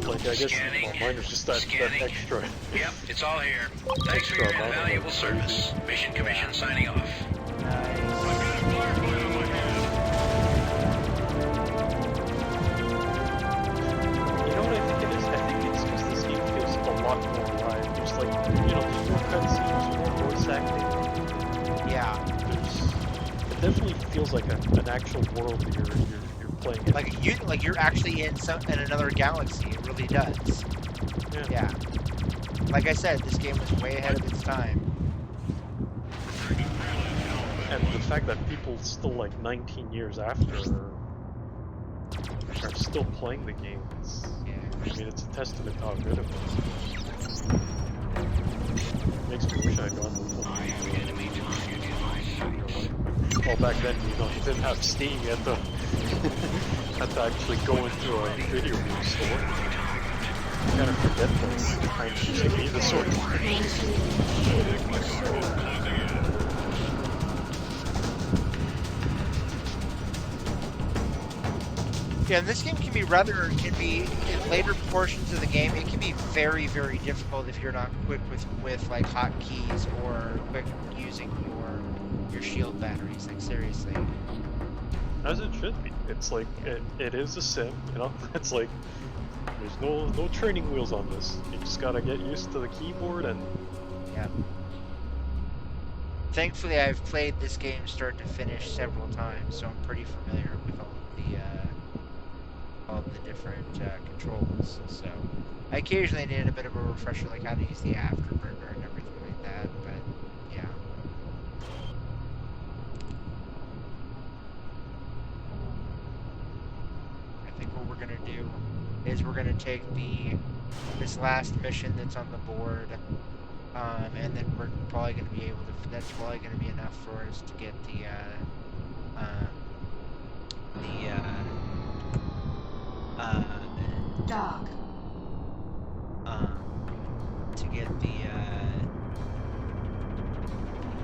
Like, I guess mine was just that extra. Yep, it's all here. Thanks for your invaluable service. Mission Commission signing off. You know what I think it is? I think it's because this game feels a lot more alive. There's like, there's more cutscenes, more voice acting. Yeah. It definitely feels like an actual world that you're playing in. Like you're actually in another galaxy. It really does. Yeah. Like I said, this game was way ahead of its time. And the fact that people still like 19 years after are still playing the game, I mean, it's a testament to how good it was. Makes me wish I'd gone with it. Well, back then, you didn't have Steam, you had to actually go into a video game store. You kind of forget those times to be the sort of Yeah, and this game can be in later portions of the game, it can be very, very difficult if you're not quick with like hotkeys or quick using your shield batteries, like seriously. As it should be. It's like, it is a sim, it's like, there's no training wheels on this. You just gotta get used to the keyboard and... Yeah. Thankfully, I've played this game start to finish several times, so I'm pretty familiar with all of the different controls. So I occasionally need a bit of a refresher, like how to use the afterburner and everything like that. But yeah. I think what we're gonna do is we're gonna take this last mission that's on the board. And then we're probably going to be able to. That's probably going to be enough for us to get dog. To get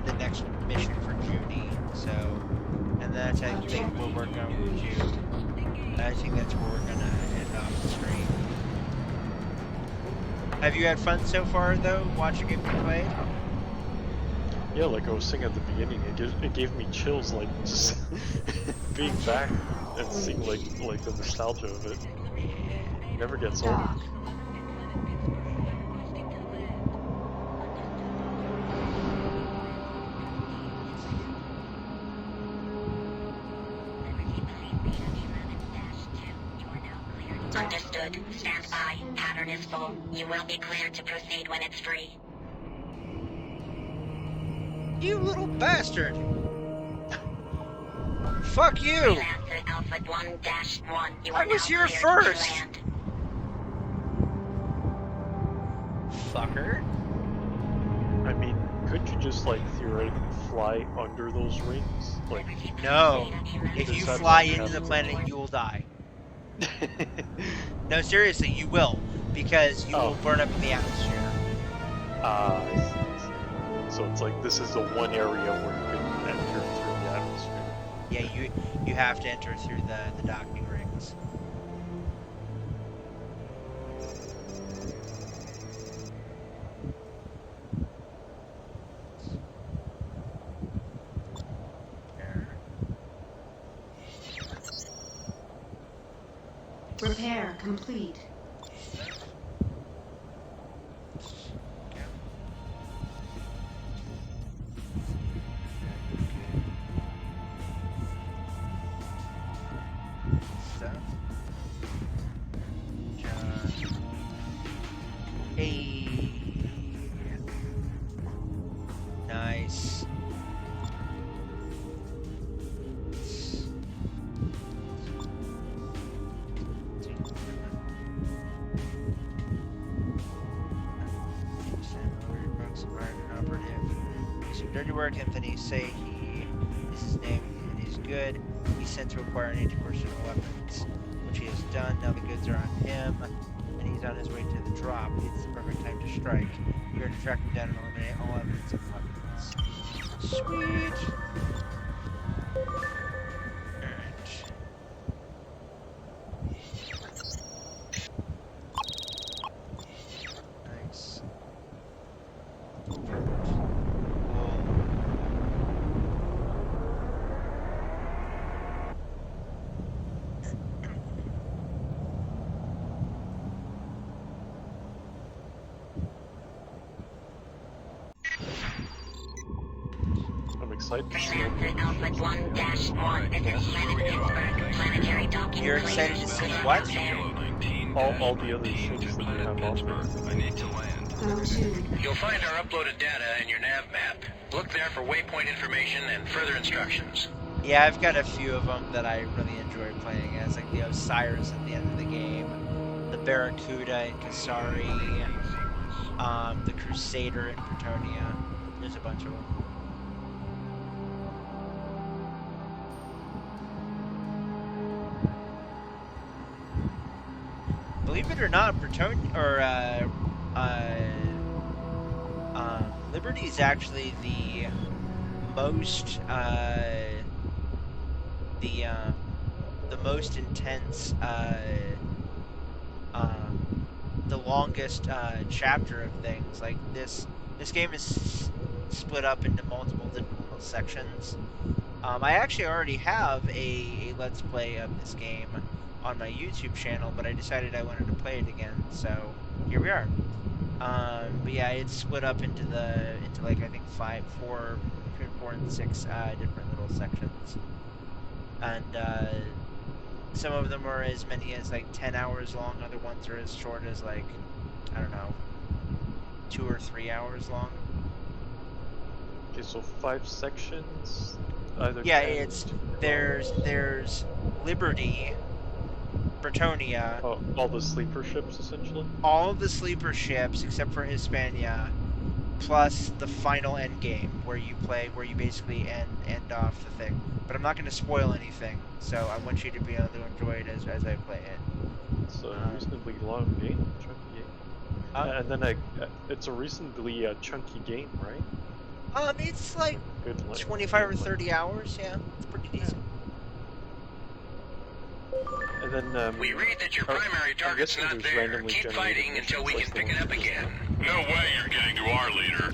the next mission for Judy. So, and that's I think we're working on with Jude. I think that's where we're going to end off the stream. Have you had fun so far, though, watching it be played? Yeah, like I was saying at the beginning, it gave me chills, like, just being back and seeing, like the nostalgia of it. Never gets old. Understood. Stand by. Pattern is full. You will be cleared to proceed when it's free. You little bastard! Fuck you! Freelancer Alpha 1-1. You I are was now here cleared first! to land. Fucker. I mean, could you just, like, theoretically fly under those rings? Like, No. If you Does that fly not into happen? the planet, you will die. No, seriously, you will. Because you will burn up in the atmosphere. I see. So it's like, this is the one area where you can enter through the atmosphere. Yeah, you have to enter through the docking rings. Repair complete. stuff. Hey. Nice. Dirty work, Anthony. Say he is his name and he's good. He's sent to acquire an anti-personal weapons, which he has done. Now the goods are on him, and he's on his way to the drop. It's the perfect time to strike. You're to track him down and eliminate all evidence of weapons. Sweet. Alright. Nice. Freelancer Alpha 1-1. This is Planet Pittsburgh. Planetary docking. You're excited to see what? All the other ships that you have off. I need to land. You'll find our uploaded data in your nav map. Look there for waypoint information and further instructions. Yeah, I've got a few of them that I really enjoy playing as, like the Osiris at the end of the game, the Barracuda in Kasari, the Crusader in Bretonia. There's a bunch of them. Believe it or not, Liberty is actually the most the most intense, the longest chapter of things. Like this game is split up into multiple different little sections. I actually already have a Let's Play of this game on my YouTube channel, but I decided I wanted to play it again, so here we are. But yeah, it's split up into like I think between 4 and 6 different little sections, and some of them are as many as like 10 hours long. Other ones are as short as like, I don't know, 2 or 3 hours long. Okay, so 5 sections. Yeah, there's Liberty, Bretonia. Oh, all the sleeper ships, essentially? All of the sleeper ships, except for Hispania, plus the final end game, where you basically end off the thing. But I'm not going to spoil anything, so I want you to be able to enjoy it as I play it. It's a reasonably long game, chunky game. And then it's a reasonably chunky game, right? It's like 25 or 30 hours, yeah. It's pretty decent. And then, we read that your primary target's not there. Keep fighting until we can pick it up again. No way you're getting to our leader.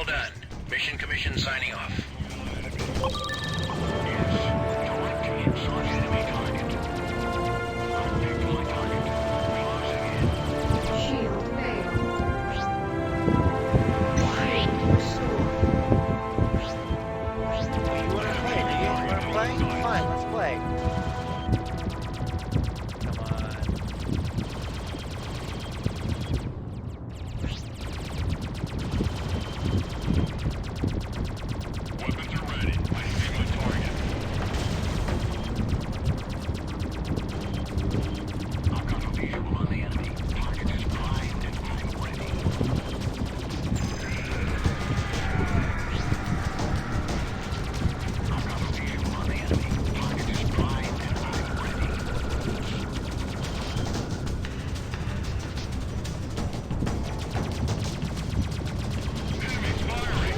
Well done. Mission Commission signing off. Shield failed. You wanna play? Do you wanna play? Fine, let's play. Come on. Weapons are ready. I see my target. I've got a visual on the enemy. Target is primed and I'm ready. I've got a visual on the enemy. Target is primed and I'm ready. Enemy's firing.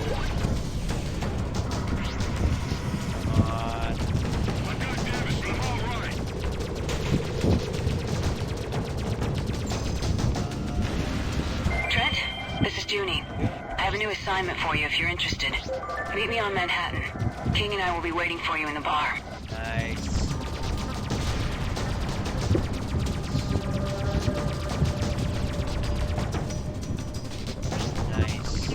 Come on. I've got damage, but I'm all right. Trent, this is Junie. I have a new assignment for you if you're interested. Meet me on Manhattan. King and I will be waiting for you in the bar. Nice. Nice.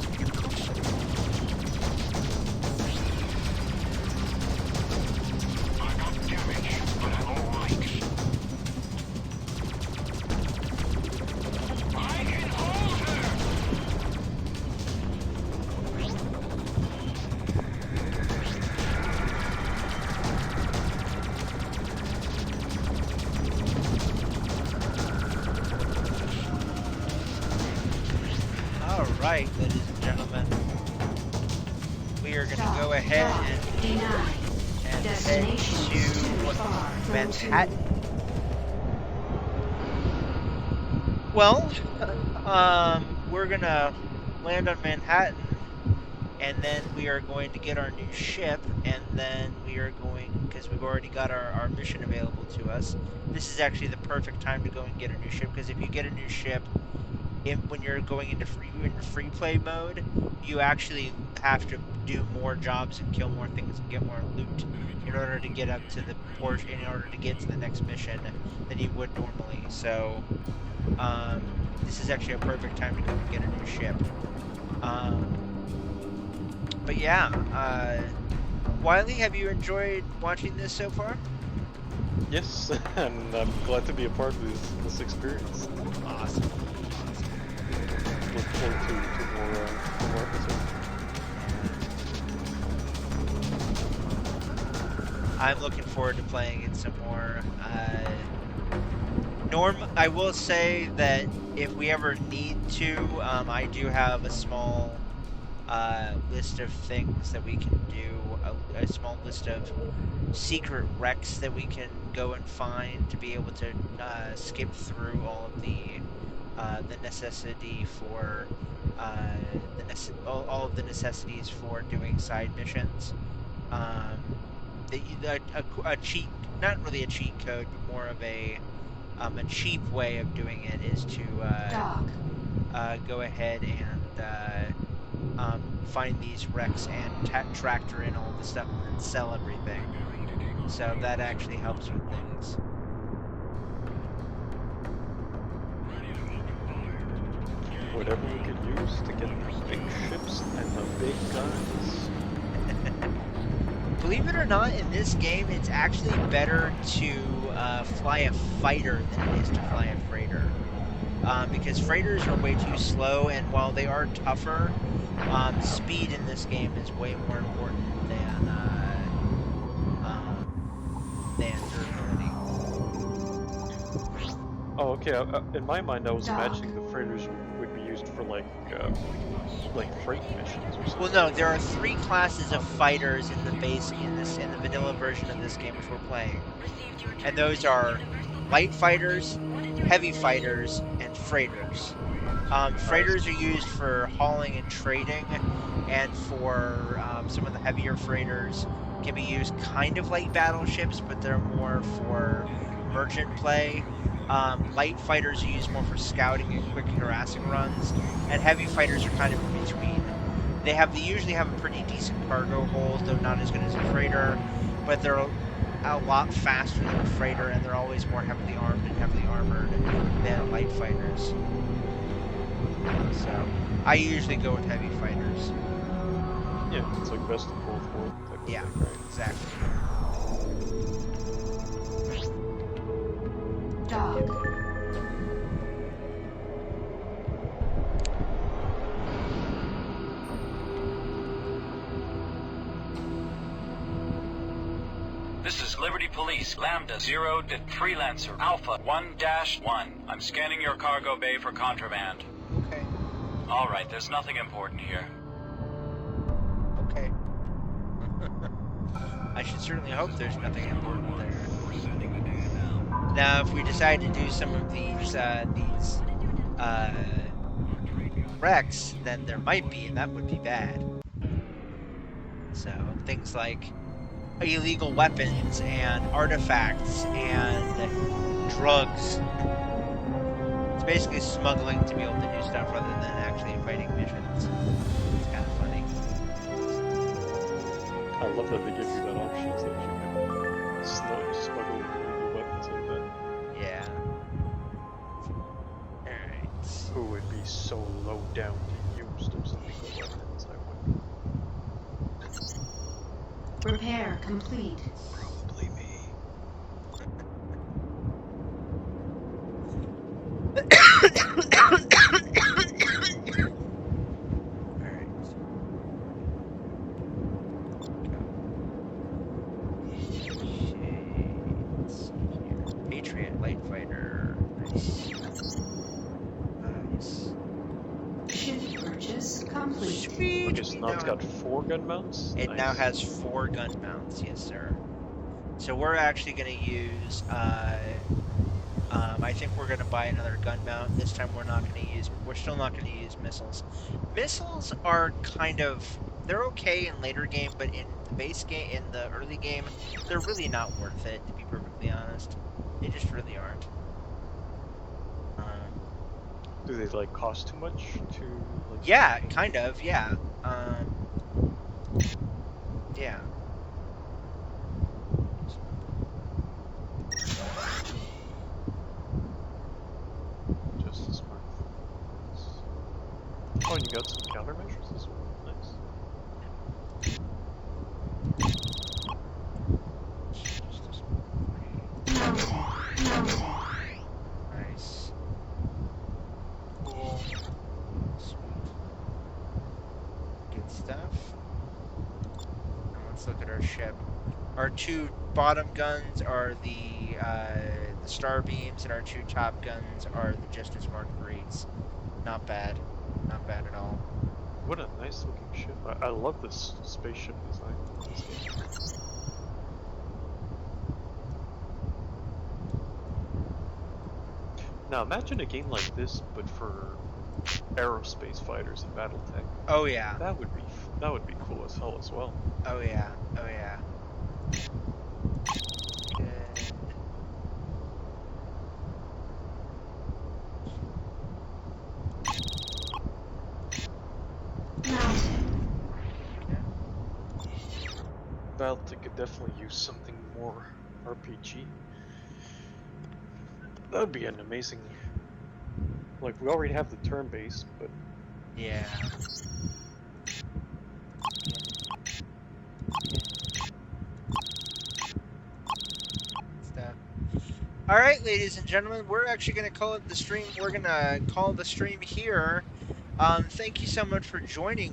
I got damage, but I'm all right. I can hold her. All right, ladies and gentlemen, we are going to go ahead and head to Manhattan. Well, we're going to land on Manhattan, and then we are going to get our new ship, and then we are going, because we've already got our mission available to us. This is actually the perfect time to go and get a new ship, because if you get a new ship, when you're going into free play mode, you actually have to do more jobs and kill more things and get more loot in order to get up to the portion, in order to get to the next mission than you would normally. So this is actually a perfect time to go and get a new ship. But yeah, Wiley, have you enjoyed watching this so far? Yes, and I'm glad to be a part of this experience. Awesome. Look forward to more episodes. I'm looking forward to playing it some more. I will say that if we ever need to, I do have a small list of things that we can do, a small list of secret wrecks that we can go and find to be able to skip through all of the necessity for all of the necessities for doing side missions. A cheat, not really a cheat code, but more of a cheap way of doing it is to go ahead and find these wrecks and tractor in all the stuff and then sell everything. So that actually helps with things. Whatever we could use to get the big ships and the big guns. Believe it or not, in this game, it's actually better to fly a fighter than it is to fly a freighter. Because freighters are way too slow, and while they are tougher, speed in this game is way more important than durability. Oh, okay. In my mind, I was imagining the freighters would be used for like freight missions or something. Well, no, there are 3 classes of fighters in the vanilla version of this game which we're playing, and those are light fighters, heavy fighters, and freighters. Freighters are used for hauling and trading, and for some of the heavier freighters can be used kind of like battleships, but they're more for merchant play. Light fighters are used more for scouting and quick harassing runs, and heavy fighters are kind of in between. They usually have a pretty decent cargo hold, though not as good as a freighter, but they're a lot faster than a freighter, and they're always more heavily armed and heavily armored than light fighters. So I usually go with heavy fighters. Yeah, it's like best of both worlds type of Yeah, thing, right? exactly. Dog. This is Liberty Police, Lambda 0 to Freelancer, Alpha 1-1. I'm scanning your cargo bay for contraband. Okay. Alright, there's nothing important here. Okay. I should certainly hope there's nothing important there. Now, if we decide to do some of these wrecks, then there might be, and that would be bad. So, things like illegal weapons and artifacts and drugs. It's basically smuggling to be able to do stuff rather than actually fighting missions. It's kind of funny. I love that they give you that option so that you can smuggle illegal weapons like that. Yeah. Alright. Who would be so low down to use those illegal weapons, I wonder. Repair complete. Probably me. Patriot light fighter. Nice. Nice. Ship purchase complete. Sweet. I guess now it's got 4 gun mounts. It Nice. now has 4 gun mounts, yes sir. So we're actually going to use, I think we're going to buy another gun mount. This time we're still not going to use missiles. Missiles are kind of, they're okay in later game, but in the base game, in the early game, they're really not worth it, to be perfectly honest. They just really aren't. Do they like cost too much to like? Yeah, kind of, yeah. Yeah. Just as smart. Oh, and you got some countermeasures as well. Nice. Nice. Cool. Sweet. Good stuff. Now let's look at our ship. Our 2 bottom guns are the star beams, and our 2 top guns are the Justice Mark IIIs. Not bad. Not bad at all. What a nice looking ship. I love this spaceship design. Now imagine a game like this, but for aerospace fighters and BattleTech. Oh yeah. That would be cool as hell as well. Oh yeah. Oh yeah. Good. BattleTech could definitely use something more RPG. That would be an amazing. Like we already have the turn-based, but Yeah. Stuff. All right, ladies and gentlemen, we're actually going to call it the stream. We're going to call the stream here. Thank you so much for joining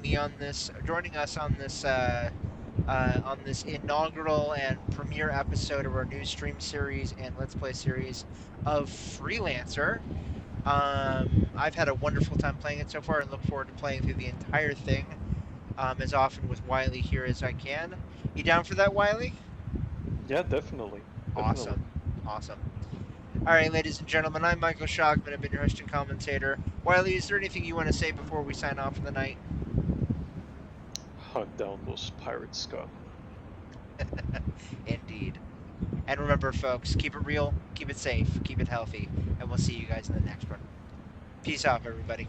us on this inaugural and premiere episode of our new stream series and Let's Play series of Freelancer. I've had a wonderful time playing it so far and look forward to playing through the entire thing as often with Wiley here as I can. You down for that, Wiley? yeah, definitely. Awesome. Awesome. All right, ladies and gentlemen, I'm Michael Shockman. I've been your host and commentator. Wiley, is there anything you want to say before we sign off for the night? Hunt down those pirate scum. Indeed. And remember, folks, keep it real, keep it safe, keep it healthy, and we'll see you guys in the next one. Peace out, everybody.